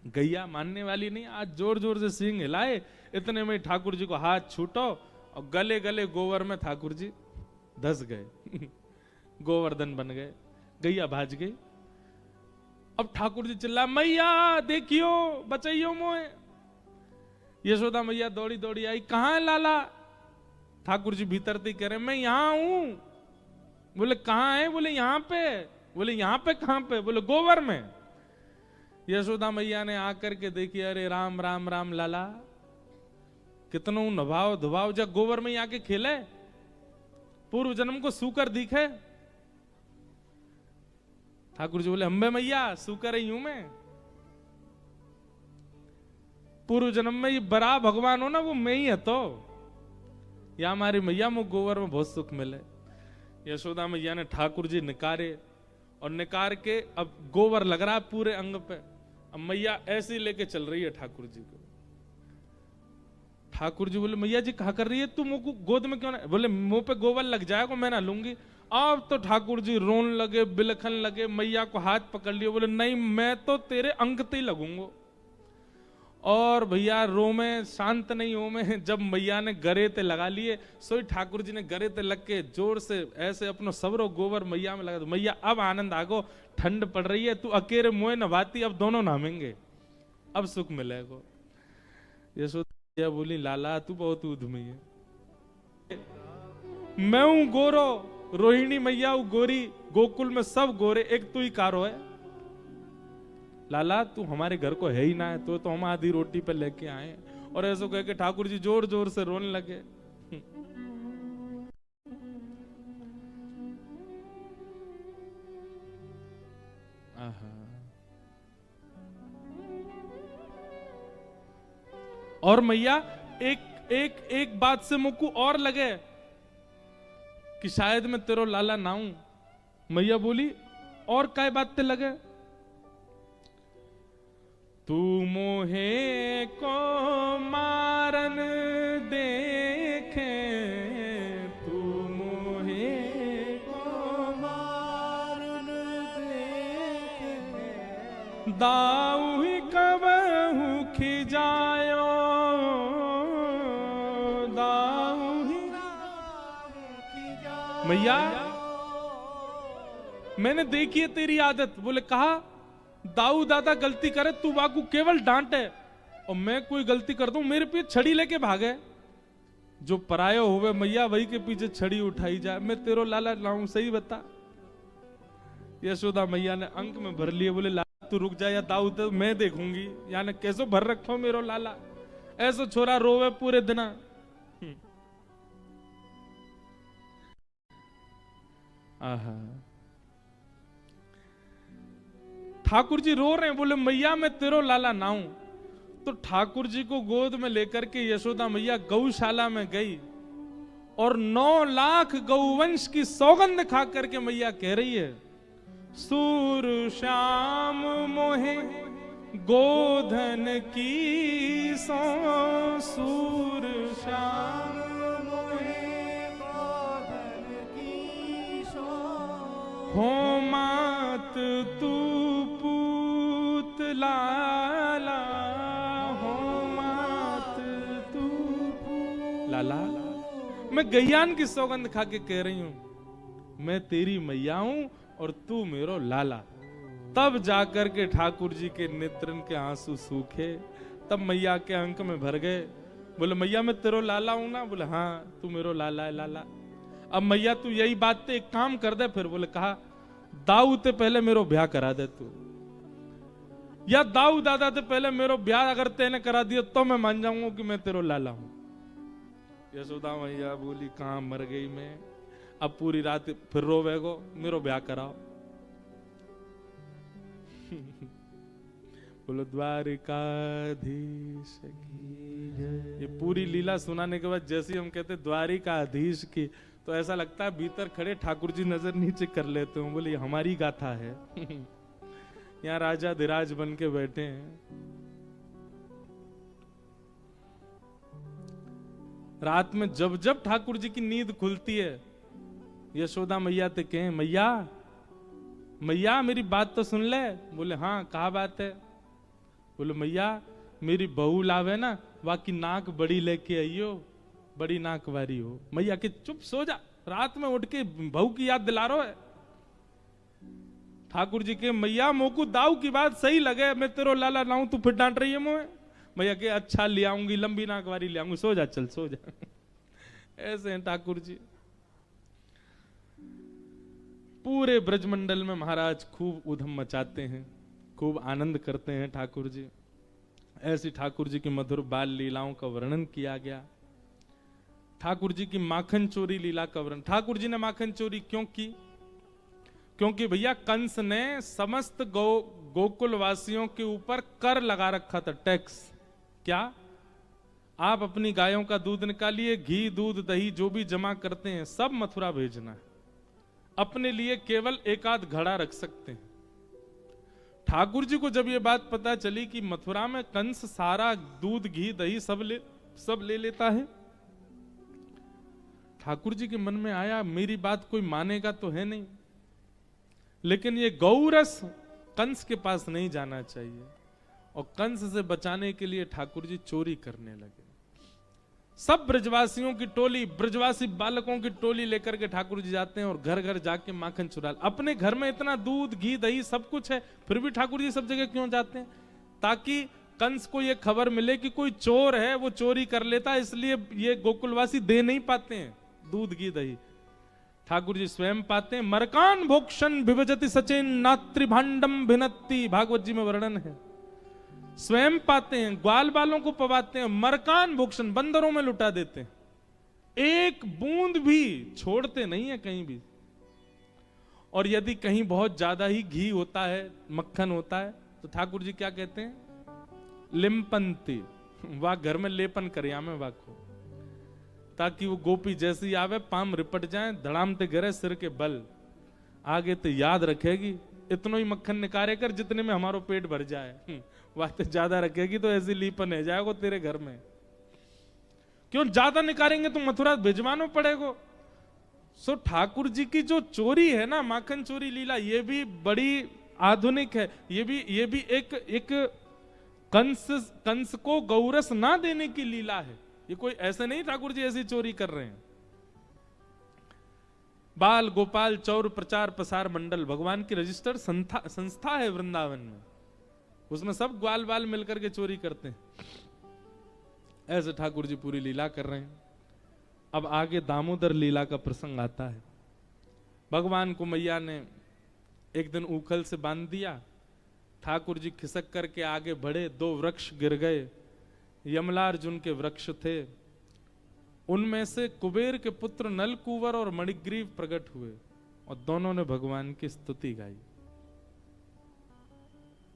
गैया मानने वाली नहीं, आज जोर जोर से सींग हिलाए, इतने में ठाकुर जी को हाथ छूटो और गले गले गोवर में ठाकुर जी धस गए गोवर्धन बन गए। गैया भाज गई। अब ठाकुर जी चिल्ला, मैया देखियो बचाइयो मोए। यशोदा मैया दौड़ी दौड़ी आई, कहां है लाला? ठाकुर जी भीतर थी, कह रहे मैं यहां हूं। बोले कहां है? बोले यहां पे। बोले यहां पे कहां पे? बोले गोबर में। यशोदा मैया ने आकर के देखी, अरे राम राम राम लाला, कितनो नभाव धुभाव जा गोबर में आके खेले, पूर्व जन्म को सूकर दिखे। ठाकुर जी बोले, अम्बे मैया सूकर ही हूं मैं, पूर्व जन्म में ये बरा भगवान हो ना, वो मैं ही है। तो या हमारी मैया मुझ गोबर में बहुत सुख मिले। यशोदा मैया ने ठाकुर जी निकारे और निकार के अब गोबर लग रहा पूरे अंग पे। अब मैया ऐसे लेके चल रही है ठाकुर जी को। ठाकुर जी बोले, मैया जी कहा कर रही है तू? मुझको गोद में क्यों ना? बोले मुंह पे गोबर लग जाएगा, मैं ना लूंगी। अब तो ठाकुर जी रोन लगे, बिलखन लगे, मैया को हाथ पकड़ लिया। बोले नहीं, मैं तो तेरे अंग पे ही लगूंगा। और भैया रो में शांत नहीं हो में, जब मैया ने गरे ते लगा लिए, सोई ठाकुर जी ने गरे ते लग के जोर से ऐसे अपनो सबरो गोबर मैया में लगा दो। मैया अब आनंद आगो, ठंड पड़ रही है, तू अकेले मुँह नभाती, अब दोनों नहामेंगे, अब सुख मिलेगा। यशोदा बोली, लाला तू बहुत उद्यमी है, मैं हूं गोरो, रोहिणी मैया हूं गोरी, गोकुल में सब गोरे, एक तू ही कारो है। लाला तू हमारे घर को है ही ना है, तो हम आधी रोटी पे लेके आए। और ऐसा कह के ठाकुर जी जोर जोर से रोने लगे। और मैया एक एक एक बात से मुझको और लगे कि शायद मैं तेरो लाला ना हूं। मैया बोली, और काय बात ते लगे? तू मोहे को मारन देखे, तू मोहे को मारन देखे, दाऊ ही कबहू खिजायो, दाऊ ही खिजायो। मैया मैंने देखी है तेरी आदत। बोले कहा, दाऊ दादा गलती करे तू बाकू केवल डांटे, और मैं कोई गलती कर दूं मेरे पीछे छड़ी लेके भागे। जो परायो हुए मैया वही के पीछे छड़ी उठाई जाए। मैं तेरो लाला लाऊं, सही बता। यशोदा मैया ने अंक में भर लिए। बोले लाला तू रुक जा, या दाऊ तो मैं देखूंगी, यानी कैसो भर रखो मेरो लाला, ऐसो छोरा रोवे पूरे दिन। आहा, ठाकुर जी रो रहे हैं। बोले मैया मैं तेरो लाला ना हूं। तो ठाकुर जी को गोद में लेकर के यशोदा मैया गौशाला में गई और 9 लाख गौवंश की सौगंध खा करके मैया कह रही है, सूर श्याम मोहे गोधन की सो, सूर श्याम मोहे गोधन की सो, हो मात तू लाला, हो मात तू। लाला मैं गैयान की सौगंध खा के कह रही हूं, मैं तेरी मैया हूं और तू मेरो लाला। तब जाकर के ठाकुर जी के नेत्रन के आंसू सूखे, तब मैया के अंक में भर गए। बोले मैया मैं तेरो लाला हूं ना? बोले हाँ तू मेरो लाला है लाला। अब मैया तू यही बात ते एक काम कर दे फिर। बोले कहा, दाऊ ते पहले मेरो ब्याह करा दे तू, या दाऊ दादा ते पहले मेरो ब्याह अगर तेने करा दिया तो मैं मान जाऊंगा कि मैं तेरो लाला हूं। यशोदा मैया बोली, कहां मर गई मैं, अब पूरी रात फिर रोवेगो, मेरो ब्याह कराओ। बोलो द्वारिकाधीश की जय। ये पूरी लीला सुनाने के बाद जैसे हम कहते द्वारिकाधीश की, तो ऐसा लगता है भीतर खड़े ठाकुर जी नजर नीचे कर लेते हो। बोले हमारी गाथा है। यहाँ राजा धीराज बन के बैठे हैं। रात में जब जब ठाकुर जी की नींद खुलती है, यशोदा मैया ते कहें, मैया मैया मेरी बात तो सुन ले। बोले हाँ कहा बात है। बोले मैया मेरी बहू लावे ना वाकी नाक बड़ी लेके आइयो, बड़ी नाक वारी हो। मैया के चुप सो जा, रात में उठ के बहू की याद दिला रहा है। ठाकुर जी के मैया मोकू दाऊ की बात सही लगे, मैं तेरो लाला लाऊं तू फिर डांट रही है मोए। मैया के अच्छा ले आऊंगी, लंबी नाक वारी ले आऊंगी, सो जा चल सो जा। ऐसे हैं ठाकुर जी। पूरे ब्रजमंडल में महाराज खूब उधम मचाते हैं, खूब आनंद करते हैं ठाकुर जी। ऐसी ठाकुर जी की मधुर बाल लीलाओं का वर्णन किया गया। ठाकुर जी की माखन चोरी लीला का वर्णन। ठाकुर जी ने माखन चोरी क्यों की? क्योंकि भैया कंस ने समस्त गोकुल वासियों के ऊपर कर लगा रखा था, टैक्स। क्या? आप अपनी गायों का दूध निकालिए, घी दूध दही जो भी जमा करते हैं सब मथुरा भेजना है, अपने लिए केवल एक आध घड़ा रख सकते हैं। ठाकुर जी को जब ये बात पता चली कि मथुरा में कंस सारा दूध घी दही सब ले लेता है, ठाकुर जी के मन में आया मेरी बात कोई मानेगा तो है नहीं, लेकिन ये गौरस कंस के पास नहीं जाना चाहिए। और कंस से बचाने के लिए ठाकुर जी चोरी करने लगे। सब ब्रजवासियों की टोली, ब्रजवासी बालकों की टोली लेकर के ठाकुर जी जाते हैं और घर घर जाके माखन चुरा। अपने घर में इतना दूध घी दही सब कुछ है, फिर भी ठाकुर जी सब जगह क्यों जाते हैं? ताकि कंस को ये खबर मिले कि कोई चोर है, वो चोरी कर लेता है, इसलिए ये गोकुलवासी दे नहीं पाते हैं दूध घी दही। ठाकुर जी स्वयं पाते हैं। मरकान भोक्षण विभजति सचेन नात्री भांडम भिनत्ति, भागवत जी में वर्णन है। स्वयं पाते हैं, ग्वाल बालों को पवाते हैं, मरकान भोक्षण बंदरों में लुटा देते हैं, एक बूंद भी छोड़ते नहीं है कहीं भी। और यदि कहीं बहुत ज्यादा ही घी होता है, मक्खन होता है, तो ठाकुर जी क्या कहते हैं? लिम्पंती, वाह घर में लेपन करिया में वाको, ताकि वो गोपी जैसी आवे पाम रिपट जाए, धड़ाम ते गिरे सिर के बल, आगे तो याद रखेगी। इतनो ही मक्खन निकारे कर जितने में हमारो पेट भर जाए, वह तो ज्यादा रखेगी तो ऐसी लीपन है जाएगो तेरे घर में। क्यों ज्यादा निकालेंगे तो मथुरा भिजवानो पड़ेगो। सो ठाकुर जी की जो चोरी है ना, माखन चोरी लीला, ये भी बड़ी आधुनिक है। ये भी एक कंस को गौरस ना देने की लीला है। ये कोई ऐसे नहीं ठाकुर जी ऐसी चोरी कर रहे हैं। बाल गोपाल चौर प्रचार प्रसार मंडल भगवान की रजिस्टर्ड संस्था है वृंदावन में, उसमें सब ग्वाल बाल मिलकर के चोरी करते हैं। ऐसे ठाकुर जी पूरी लीला कर रहे हैं। अब आगे दामोदर लीला का प्रसंग आता है। भगवान को मैया ने एक दिन ऊखल से बांध दिया, ठाकुर जी खिसक करके आगे बढ़े, दो वृक्ष गिर गए, यमलार्जुन के वृक्ष थे, उनमें से कुबेर के पुत्र नलकूवर और मणिग्रीव प्रकट हुए और दोनों ने भगवान की स्तुति गाई।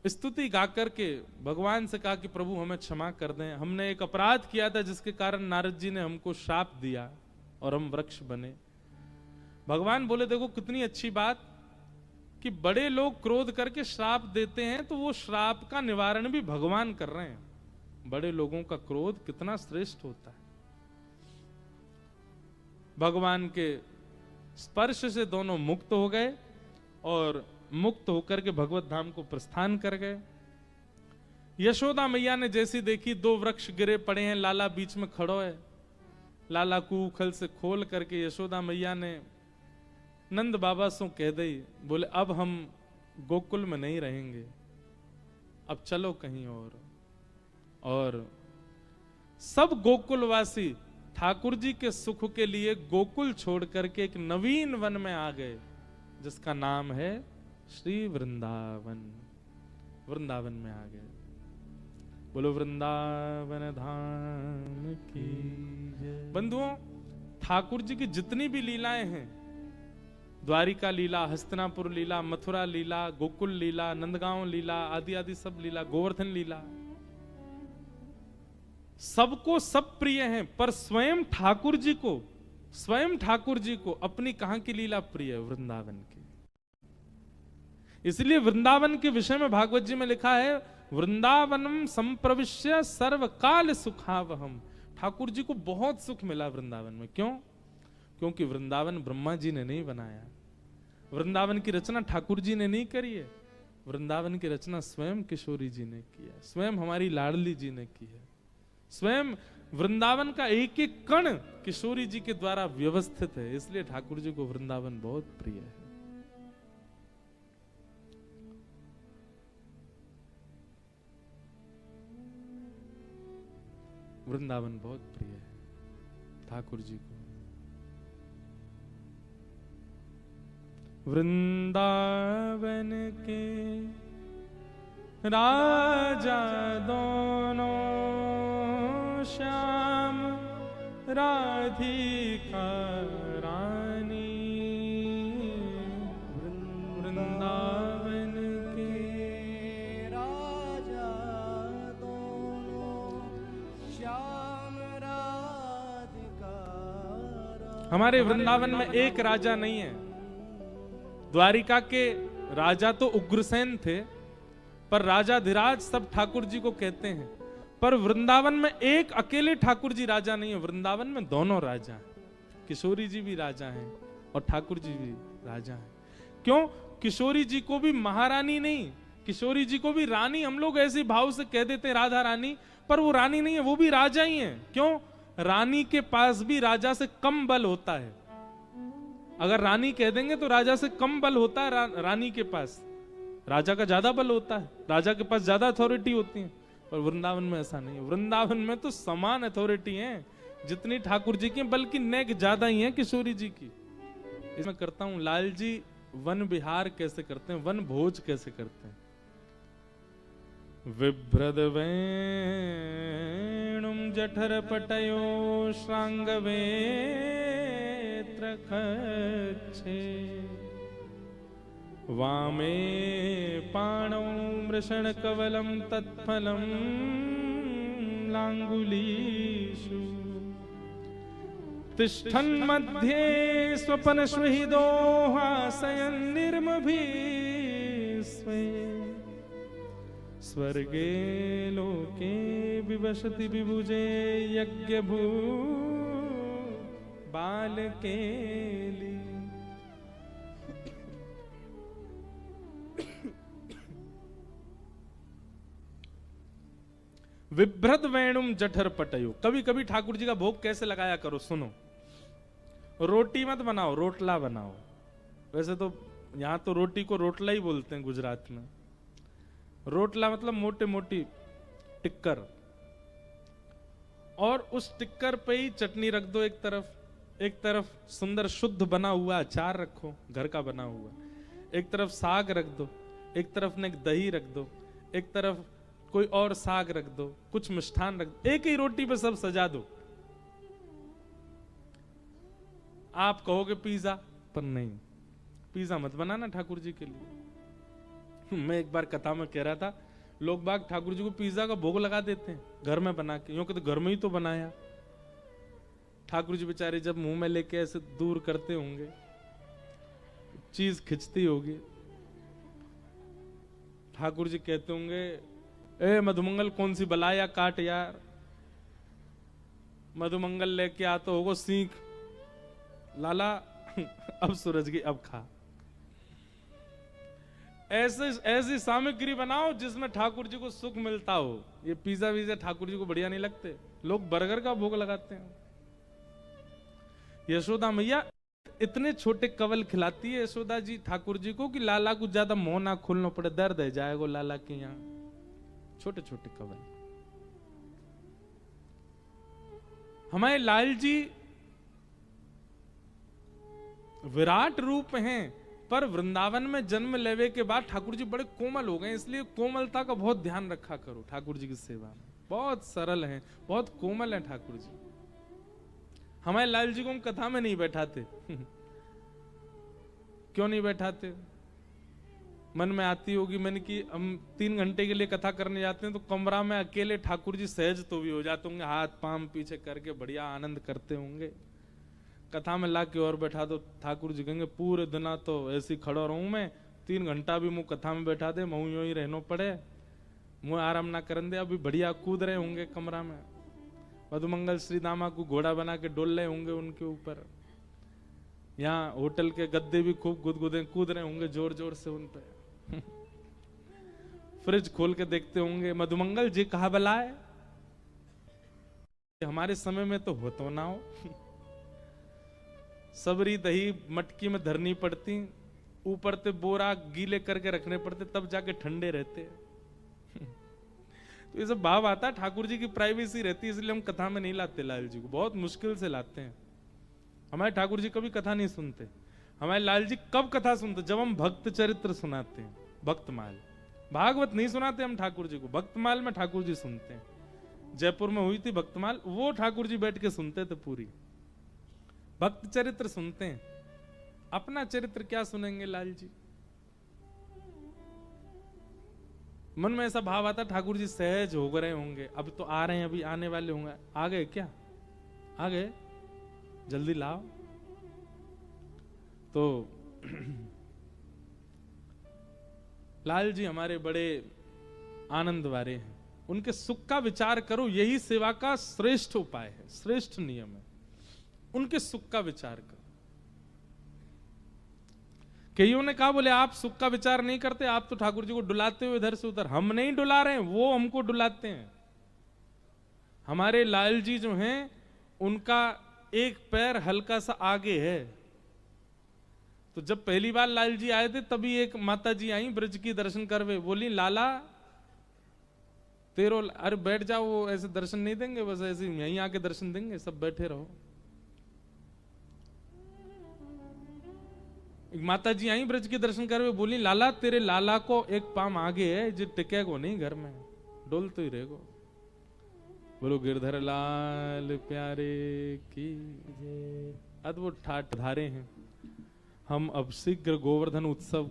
स्तुति गाकर के भगवान से कहा कि प्रभु हमें क्षमा कर दें, हमने एक अपराध किया था जिसके कारण नारद जी ने हमको श्राप दिया और हम वृक्ष बने। भगवान बोले देखो कितनी अच्छी बात कि बड़े लोग क्रोध करके श्राप देते हैं तो वो श्राप का निवारण भी भगवान कर रहे हैं। बड़े लोगों का क्रोध कितना श्रेष्ठ होता है। भगवान के स्पर्श से दोनों मुक्त हो गए और मुक्त होकर के भगवत धाम को प्रस्थान कर गए। यशोदा मैया ने जैसी देखी दो वृक्ष गिरे पड़े हैं, लाला बीच में खड़ो है, लाला को उखल से खोल करके यशोदा मैया ने नंद बाबा से कह दी, बोले अब हम गोकुल में नहीं रहेंगे, अब चलो कहीं और सब गोकुलवासी ठाकुर जी के सुख के लिए गोकुल छोड़ करके एक नवीन वन में आ गए जिसका नाम है श्री वृंदावन। वृंदावन में आ गए। बोलो वृंदावन धाम की जय। बंधुओं, ठाकुर जी की जितनी भी लीलाएं हैं, द्वारिका लीला, हस्तिनापुर लीला, मथुरा लीला, गोकुल लीला, नंदगांव लीला, आदि आदि सब लीला, गोवर्धन लीला, सबको सब प्रिय हैं, पर स्वयं ठाकुर जी को अपनी कहां की लीला प्रिय है? वृंदावन की। इसलिए वृंदावन के विषय में भागवत जी में लिखा है, वृंदावनम संप्रविश्य सर्वकाल सुखावहम। ठाकुर जी को बहुत सुख मिला वृंदावन में। क्यों? क्योंकि वृंदावन ब्रह्मा जी ने नहीं बनाया, वृंदावन की रचना ठाकुर जी ने नहीं करी है, वृंदावन की रचना स्वयं किशोरी जी ने की है, स्वयं हमारी लाडली जी ने की है। स्वयं वृंदावन का एक एक कण किशोरी जी के द्वारा व्यवस्थित है, इसलिए ठाकुर जी को वृंदावन बहुत प्रिय है। वृंदावन बहुत प्रिय है ठाकुर जी को। वृंदावन के राजा दोनों श्याम राधिका रानी, वृंदावन के राजा दोनों श्याम राधिका रानी। हमारे वृंदावन में एक राजा नहीं है। द्वारिका के राजा तो उग्रसेन थे, पर राजाधिराज सब ठाकुर जी को कहते हैं। पर वृंदावन में एक अकेले ठाकुर जी राजा नहीं है, वृंदावन में दोनों राजा हैं। किशोरी जी भी राजा हैं और ठाकुर जी भी राजा हैं। क्यों? किशोरी जी को भी महारानी नहीं, किशोरी जी को भी रानी हम लोग ऐसे भाव से कह देते हैं, राधा रानी, पर वो रानी नहीं है, वो भी राजा ही है। क्यों? रानी के पास भी राजा से कम बल होता है। अगर रानी कह देंगे तो राजा से कम बल होता है रानी के पास, राजा का ज्यादा बल होता है, राजा के पास ज्यादा अथॉरिटी होती है। पर वृंदावन में ऐसा नहीं है। वृंदावन में तो समान अथॉरिटी है जितनी ठाकुर जी की, बल्कि नेक ज्यादा ही है किशोरी जी की। इसमें करता हूं, लाल जी वन विहार कैसे करते हैं, वन भोज कैसे करते हैं। विभ्रद वेणुम जठर पटयो श्रांगवे खच्छे, वामे पाणौ मृषण कवलम तत्फलम लांगुलीषु, तिष्ठन् मध्ये स्वपन सुहृदो हासयन् निर्मभीस्वे, स्वर्गे लोके विवसति विभुजे यज्ञभू बाल केली। विभ्रद वेणुम जठर पटयो। कभी कभी ठाकुर जी का भोग कैसे लगाया करो, सुनो। रोटी मत बनाओ, रोटला बनाओ। वैसे तो यहां तो रोटी को रोटला ही बोलते हैं गुजरात में। रोटला मतलब मोटे मोटी टिक्कर, और उस टिक्कर पे ही चटनी रख दो एक तरफ सुंदर शुद्ध बना हुआ अचार रखो, घर का बना हुआ, एक तरफ साग रख दो, एक तरफ में दही रख दो, एक तरफ कोई और साग रख दो, कुछ मिष्ठान रख दो, एक ही रोटी पे सब सजा दो। आप कहोगे पिज्जा, पर नहीं, पिज्जा मत बनाना ठाकुर जी के लिए। मैं एक बार कथा में कह रहा था, लोग बाग ठाकुर जी को पिज्जा का भोग लगा देते हैं घर में बना के, यूं कहते घर में ही तो बनाया। ठाकुर जी बेचारे जब मुंह में लेके ऐसे दूर करते होंगे, चीज खिंचती होगी, ठाकुर जी कहते होंगे, ए मधुमंगल कौन सी बलाया काट यार, मधुमंगल लेके आता होगा सीख, लाला अब सूरज की अब खा। ऐसी सामग्री बनाओ जिसमें ठाकुर जी को सुख मिलता हो। ये पिज्जा वीजा ठाकुर जी को बढ़िया नहीं लगते, लोग बर्गर का भोग लगाते हैं। यशोदा मैया इतने छोटे कवल खिलाती है यशोदा जी ठाकुर जी को कि लाला को ज्यादा मुंह ना खोलना पड़े, दर्द है जाएगा लाला के यहाँ। छोटे छोटे कवल। हमारे लाल जी विराट रूप हैं, पर वृंदावन में जन्म लेवे के बाद ठाकुर जी बड़े कोमल हो गए, इसलिए कोमलता का बहुत ध्यान रखा करो ठाकुर जी की सेवा में। बहुत सरल हैं, बहुत कोमल हैं ठाकुर जी। हमारे लाल जी को हम कथा में नहीं बैठाते क्यों नहीं बैठाते? मन में आती होगी मैंने कि हम 3 घंटे के लिए कथा करने जाते हैं तो कमरा में अकेले ठाकुर जी सहज तो भी हो जाते होंगे, हाथ पांव पीछे करके बढ़िया आनंद करते होंगे। कथा में ला के और बैठा दो, ठाकुर जी कहेंगे पूरे दिना तो ऐसी खड़ा रहूं मैं, 3 घंटा भी मुंह कथा में बैठा दे, मुंह यूं ही रहना पड़े, मुंह आराम ना करन दे। अभी बढ़िया कूद रहे होंगे कमरा में, मधुमंगल श्री दामा को घोड़ा बना के डोल रहे होंगे उनके ऊपर। यहाँ होटल के गद्दे भी खूब गुदगुदे कूद रहे होंगे जोर जोर से उन पे। फ्रिज खोल के देखते होंगे मधुमंगल जी कहा बलाए, हमारे समय में तो हो तो ना हो। सबरी दही मटकी में धरनी पड़ती, ऊपर से बोरा गीले करके रखने पड़ते, तब जाके ठंडे रहते। तो ये सब भाव आता है, ठाकुर जी की प्राइवेसी रहती है, इसलिए हम कथा में नहीं लाते लाल जी को, बहुत मुश्किल से लाते हैं। हमारे ठाकुर जी कभी कथा नहीं सुनते। हमारे लाल जी कब कथा सुनते? जब हम भक्त चरित्र सुनाते हैं, भक्तमाल। भागवत नहीं सुनाते हम ठाकुर जी को, भक्तमाल में ठाकुर जी सुनते हैं। जयपुर में हुई थी भक्तमाल, वो ठाकुर जी बैठ के सुनते थे पूरी। भक्त चरित्र सुनते हैं, अपना चरित्र क्या सुनेंगे लाल जी? मन में ऐसा भाव आता ठाकुर जी सहज हो गए होंगे, अब तो आ रहे हैं, अभी आने वाले होंगे। आ गए क्या? आ गए, जल्दी लाओ। तो लाल जी हमारे बड़े आनंद वाले हैं, उनके सुख का विचार करो, यही सेवा का श्रेष्ठ उपाय है, श्रेष्ठ नियम है। उनके सुख का विचार करो। कईयों ने कहा बोले आप सुख का विचार नहीं करते, आप तो ठाकुर जी को डुलाते हो इधर से उधर। हम नहीं डुला रहे हैं, वो हमको डुलाते हैं। हमारे लाल जी जो हैं उनका एक पैर हल्का सा आगे है। तो जब पहली बार लाल जी आए थे तभी एक माता जी आई ब्रज की दर्शन करवे, बोली लाला तेरो, अरे बैठ जाओ, वो ऐसे दर्शन नहीं देंगे, बस ऐसे यहीं आके दर्शन देंगे, सब बैठे रहो। एक माता जी आई ब्रज के दर्शन करवे, बोली लाला तेरे लाला को एक पाम आगे है, जो टिके को नहीं घर में, डोल तो ही रहेगो। बोलो गिरधर लाल प्यारे की जय। अद्भुत ठाठ धारे हैं। हम अब शीघ्र गोवर्धन उत्सव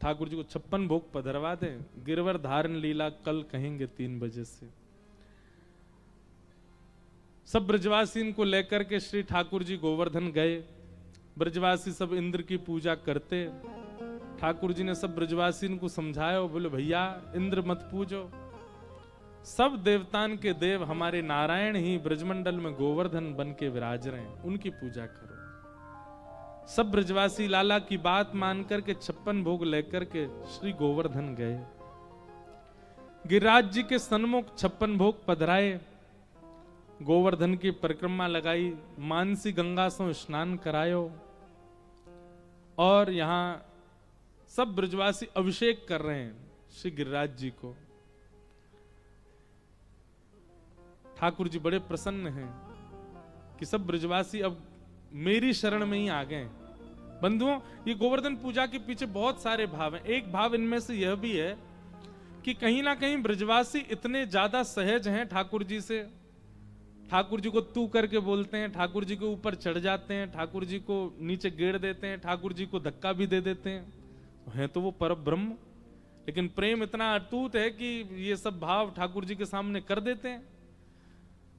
ठाकुर जी को 56 भोग पधरवा दें। गिरवर धारण लीला कल कहेंगे 3 बजे से। सब ब्रजवासी को लेकर के श्री ठाकुर जी गोवर्धन गए। ब्रजवासी सब इंद्र की पूजा करते। ठाकुर जी ने सब ब्रजवासी को समझाया, बोले भैया इंद्र मत पूजो, सब देवतान के देव हमारे नारायण ही ब्रजमंडल में गोवर्धन बन के विराज रहे हैं, उनकी पूजा करो। सब ब्रजवासी लाला की बात मान करके 56 भोग लेकर के श्री गोवर्धन गए। गिरिराज जी के सन्मुख 56 भोग पधराए, गोवर्धन की परिक्रमा लगाई, मानसी गंगा से स्नान करायो, और यहां सब ब्रजवासी अभिषेक कर रहे हैं श्री गिरिराज जी को। ठाकुर जी बड़े प्रसन्न हैं कि सब ब्रजवासी अब मेरी शरण में ही आ गए। बंधुओं, ये गोवर्धन पूजा के पीछे बहुत सारे भाव हैं। एक भाव इनमें से यह भी है कि कहीं ना कहीं ब्रजवासी इतने ज्यादा सहज हैं ठाकुर जी से, ठाकुर जी को तू करके बोलते हैं, ठाकुर जी के ऊपर चढ़ जाते हैं, ठाकुर जी को नीचे गेड़ देते हैं, ठाकुर जी को धक्का भी दे देते हैं। है तो वो परब्रह्म, लेकिन प्रेम इतना अटूट है कि ये सब भाव ठाकुर जी के सामने कर देते हैं।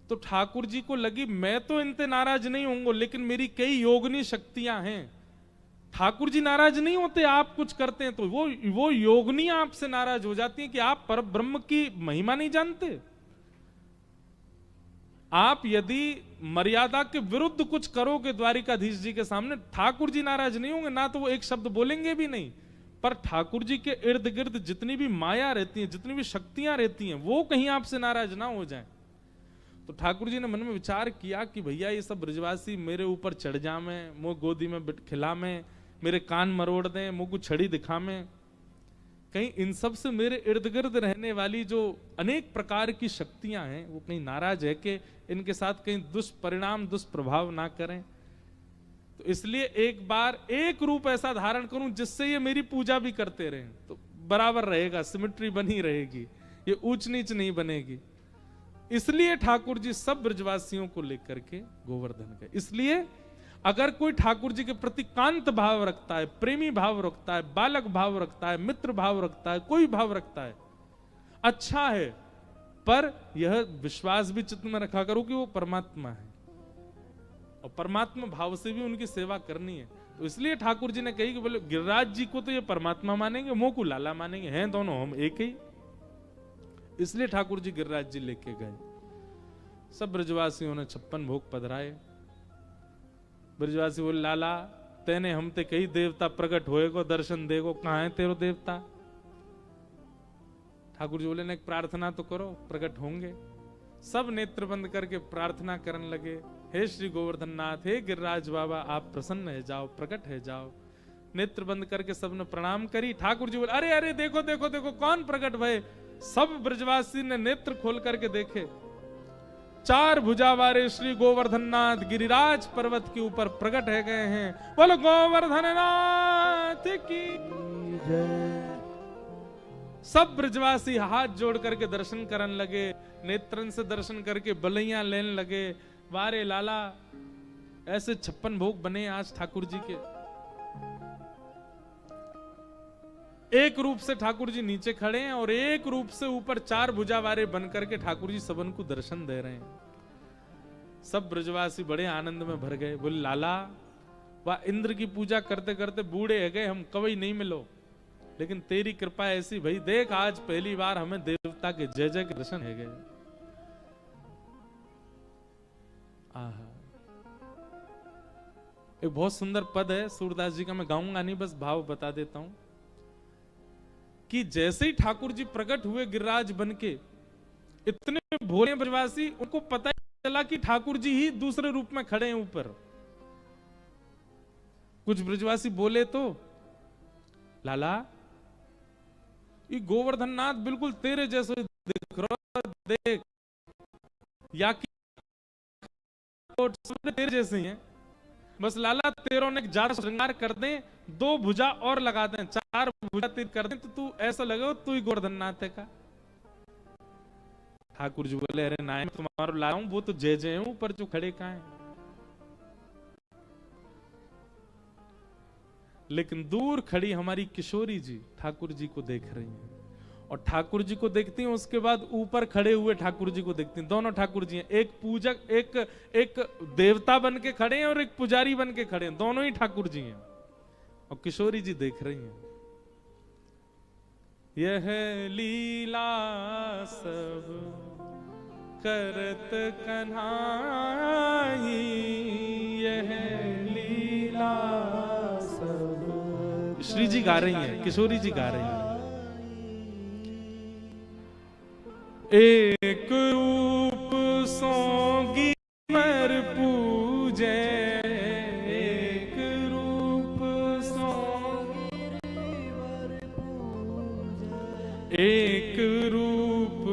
तो ठाकुर जी को लगी मैं तो इनसे नाराज नहीं होंगे, लेकिन मेरी कई योगनी शक्तियां हैं। ठाकुर जी नाराज नहीं होते, आप कुछ करते हैं तो वो योगनी आपसे नाराज हो जाती हैं कि आप परब्रह्म की महिमा नहीं जानते। आप यदि मर्यादा के विरुद्ध कुछ करोगे द्वारिकाधीश जी के सामने, ठाकुर जी नाराज नहीं होंगे, ना तो वो एक शब्द बोलेंगे भी नहीं। पर ठाकुर जी के इर्द गिर्द जितनी भी माया रहती है, जितनी भी शक्तियां रहती हैं, वो कहीं आपसे नाराज ना हो जाए। तो ठाकुर जी ने मन में विचार किया कि भैया ये सब ब्रजवासी मेरे ऊपर चढ़ जामे, मुँह गोदी में खिलामे, मेरे कान मरोड़ दें, मुँह को छड़ी दिखामे, कहीं इन सब से मेरे इर्द गिर्द रहने वाली जो अनेक प्रकार की शक्तियां हैं वो कहीं नाराज है कि इनके साथ कहीं दुष्परिणाम दुष्प्रभाव ना करें। तो इसलिए एक बार एक रूप ऐसा धारण करूं जिससे ये मेरी पूजा भी करते रहें, तो बराबर रहेगा, सिमेट्री बनी रहेगी, ये ऊंच नीच नहीं बनेगी। इसलिए ठाकुर जी सब ब्रजवासियों को लेकर के गोवर्धन गए। इसलिए अगर कोई ठाकुर जी के प्रति कांत भाव रखता है, प्रेमी भाव रखता है, बालक भाव रखता है, मित्र भाव रखता है, कोई भाव रखता है, अच्छा है, पर यह विश्वास भी चित्त में रखा करो कि वो परमात्मा है और परमात्मा भाव से भी उनकी सेवा करनी है। तो इसलिए ठाकुर जी ने कही कि बोले गिरिराज जी को तो ये परमात्मा मानेंगे, मोह को लाला मानेंगे, हैं दोनों हम एक ही। इसलिए ठाकुर जी गिरिराज जी लेके गए। सब ब्रजवासियों ने 56 भोग पधराए। ब्रजवासी बोले लाला तेने हम ते कई देवता प्रकट होए को दर्शन देगो, कहाँ है तेरो देवता? ठाकुर जी बोले ना एक प्रार्थना तो करो, प्रकट होंगे। सब नेत्र बंद करके प्रार्थना करने लगे, हे श्री गोवर्धन नाथ, हे गिरिराज बाबा, आप प्रसन्न है जाओ, प्रकट है जाओ। नेत्र बंद करके सबने प्रणाम करी। ठाकुर जी बोले अरे अरे देखो देखो देखो कौन प्रकट भये। सब ब्रजवासी ने नेत्र खोल करके देखे, 4 भुजा वाले श्री गोवर्धन नाथ गिरिराज पर्वत के ऊपर प्रकट है गए हैं। बोलो गोवर्धन नाथ की जय। सब ब्रजवासी हाथ जोड़ करके दर्शन करने लगे, नेत्रन से दर्शन करके बलैया लेने लगे। वारे लाला ऐसे 56 भोग बने आज ठाकुर जी के। एक रूप से ठाकुर जी नीचे खड़े हैं और एक रूप से ऊपर 4 भुजा वारे बन करके ठाकुर जी सबन को दर्शन दे रहे हैं। सब ब्रजवासी बड़े आनंद में भर गए। बोले लाला वाह, इंद्र की पूजा करते करते बूढ़े है गए, हम कभी नहीं मिलो, लेकिन तेरी कृपा ऐसी भाई, देख आज पहली बार हमें देवता के जय जय के दर्शन है गए। आहा, एक बहुत सुंदर पद है सूरदास जी का, मैं गाऊंगा नहीं, बस भाव बता देता हूं कि जैसे ही ठाकुर जी प्रकट हुए गिरिराज बन के, इतने भोले ब्रजवासी उनको पता ही चला कि ठाकुर जी ही दूसरे रूप में खड़े हैं ऊपर। कुछ ब्रजवासी बोले तो लाला ये गोवर्धन नाथ बिल्कुल तेरे जैसे दिख रहा, देख या कि तेरे जैसे ही हैं, बस लाला तेरों ने ज्यादा श्रृंगार कर दें, 2 भुजा और लगा दें, 4 भुजा तीर कर दें, तो तू ऐसा लगे तू ही गोवर्धन नाथ है का। ठाकुर जी बोले अरे नाय मैं तुम्हारा ला हूं, वो तो जय जय हूं, ऊपर जो खड़े कहां है। लेकिन दूर खड़ी हमारी किशोरी जी ठाकुर जी को देख रही हैं, और ठाकुर जी को देखती हैं, उसके बाद ऊपर खड़े हुए ठाकुर जी को देखती हैं। दोनों ठाकुर जी हैं, एक पूजक, एक देवता बन के खड़े हैं और एक पुजारी बन के खड़े हैं, दोनों ही ठाकुर जी हैं, और किशोरी जी देख रही हैं। यह लीला सब करत कन्हाई, यह लीला सब। श्री जी गा रही हैं, किशोरी जी गा रही हैं। एक रूप सोंगी पर पूजे, एक रूप सोंगी पर पूजे, एक रूप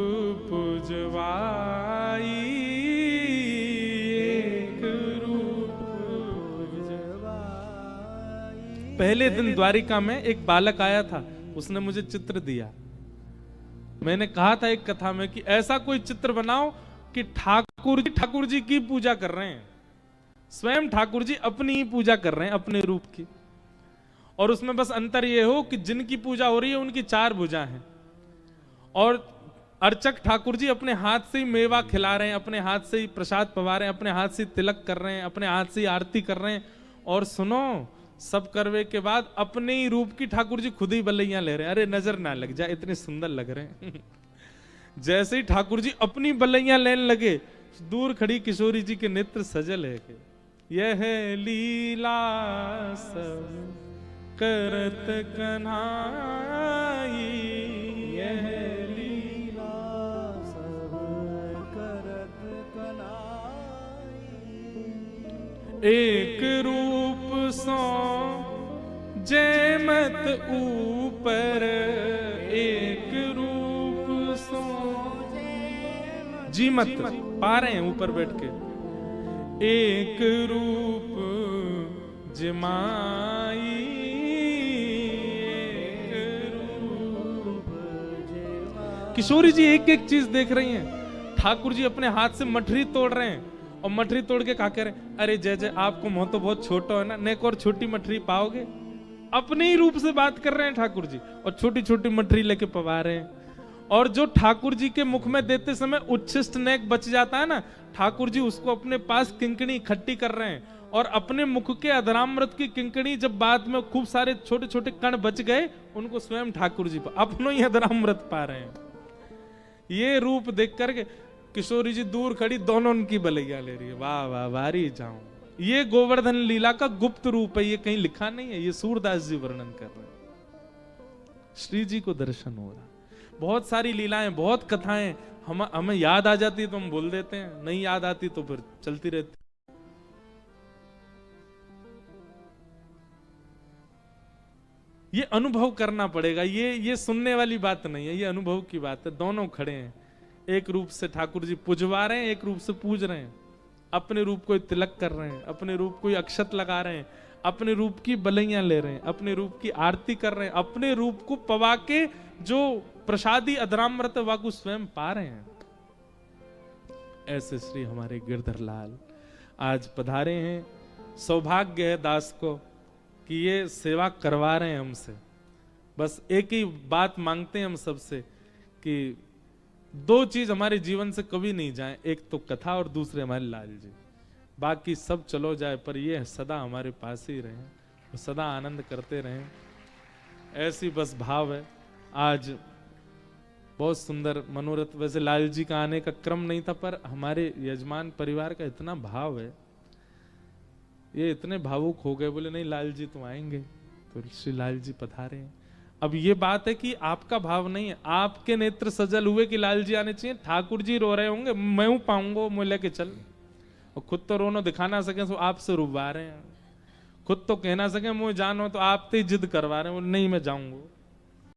पुजवाई, एक रूप पुजवाई। पहले दिन द्वारिका में एक बालक आया था, उसने मुझे चित्र दिया। मैंने कहा था एक कथा में कि ऐसा कोई चित्र बनाओ कि ठाकुर जी की पूजा कर रहे हैं, स्वयं ठाकुर जी अपनी ही पूजा कर रहे हैं अपने रूप की, और उसमें बस अंतर यह हो कि जिनकी पूजा हो रही है उनकी 4 भुजा हैं, और अर्चक ठाकुर जी अपने हाथ से ही मेवा खिला रहे हैं, अपने हाथ से ही प्रसाद पवा रहे हैं, अपने हाथ से तिलक कर रहे हैं, अपने हाथ से ही आरती कर रहे हैं। और सुनो, सब करवे के बाद अपने ही रूप की ठाकुर जी खुद ही बलैया ले रहे हैं। अरे नजर ना लग जाए, इतने सुंदर लग रहे हैं। जैसे ही ठाकुर जी अपनी बलैया लेने लगे, दूर खड़ी किशोरी जी के नेत्र सजल है कि यह लीला सब करत कन्हाई, यह लीला सब करत कन्हाई। एक रूप सो जयमत ऊपर, एक रूप सो जीमत पा रहे हैं ऊपर बैठ के, एक रूप जमाई, एक रूप जमाई। किशोरी जी एक एक चीज देख रही हैं। ठाकुर जी अपने हाथ से मठरी तोड़ रहे हैं, और मठरी तोड़ के कहा कह रहे, अरे जय जय आपको मुंह तो बहुत छोटा है ना, नेक और छोटी मठरी पाओगे। अपने ही रूप से बात कर रहे हैं ठाकुर जी, और छोटी छोटी मठरी लेके पवा रहे हैं। और जो ठाकुर जी के मुख में देते समय उच्छिष्ट नेक बच जाता है ना, ठाकुर जी उसको अपने पास किंकणी इकट्ठी कर रहे हैं, और अपने मुख के अधरामृत की किंकणी जब बाद में खूब सारे छोटे छोटे कण बच गए, उनको स्वयं ठाकुर जी अपनो ही अधरामृत पा रहे हैं। ये रूप देख करके किशोरी जी दूर खड़ी, दोनों उनकी बलैया ले रही है। वाह वाह, वारी जाऊं। ये गोवर्धन लीला का गुप्त रूप है, ये कहीं लिखा नहीं है, ये सूरदास जी वर्णन कर रहे हैं। श्री जी को दर्शन हो रहा। बहुत सारी लीलाएं, बहुत कथाएं हमें याद आ जाती है तो हम बोल देते हैं, नहीं याद आती तो फिर चलती रहती। ये अनुभव करना पड़ेगा, ये सुनने वाली बात नहीं है, ये अनुभव की बात है। दोनों खड़े हैं, एक रूप से ठाकुर जी पुजवा रहे हैं, एक रूप से पूज रहे हैं। अपने रूप को तिलक कर रहे हैं, अपने रूप को अक्षत लगा रहे हैं, अपने रूप की बलैयां ले रहे हैं, अपने रूप की आरती कर रहे हैं, अपने रूप को पवा के जो प्रसादी अधरामृत वाकु स्वयं पा रहे हैं। ऐसे श्री हमारे गिरधर लाल आज पधारे हैं। सौभाग्य है दास को कि ये सेवा करवा रहे हैं हमसे। बस एक ही बात मांगते हैं हम सबसे कि दो चीज हमारे जीवन से कभी नहीं जाए, एक तो कथा और दूसरे हमारे लाल जी। बाकी सब चलो जाए पर ये सदा हमारे पास ही रहें, सदा आनंद करते रहें, ऐसी बस भाव है। आज बहुत सुंदर मनोरथ। वैसे लाल जी का आने का क्रम नहीं था, पर हमारे यजमान परिवार का इतना भाव है, ये इतने भावुक हो गए, बोले नहीं लाल जी तो आएंगे, तो श्री लाल जी पधारे हैं। अब ये बात है कि आपका भाव नहीं है, आपके नेत्र सजल हुए कि लाल जी आने चाहिए। ठाकुर जी रो रहे होंगे, मैं हूं पाऊंगा मुझे लेके चल, और खुद तो रोनो दिखा ना सके तो आपसे रुबा रहे हैं, खुद तो कह ना सके मुझे जानो तो आप तो जिद करवा रहे हैं, नहीं मैं जाऊंगा।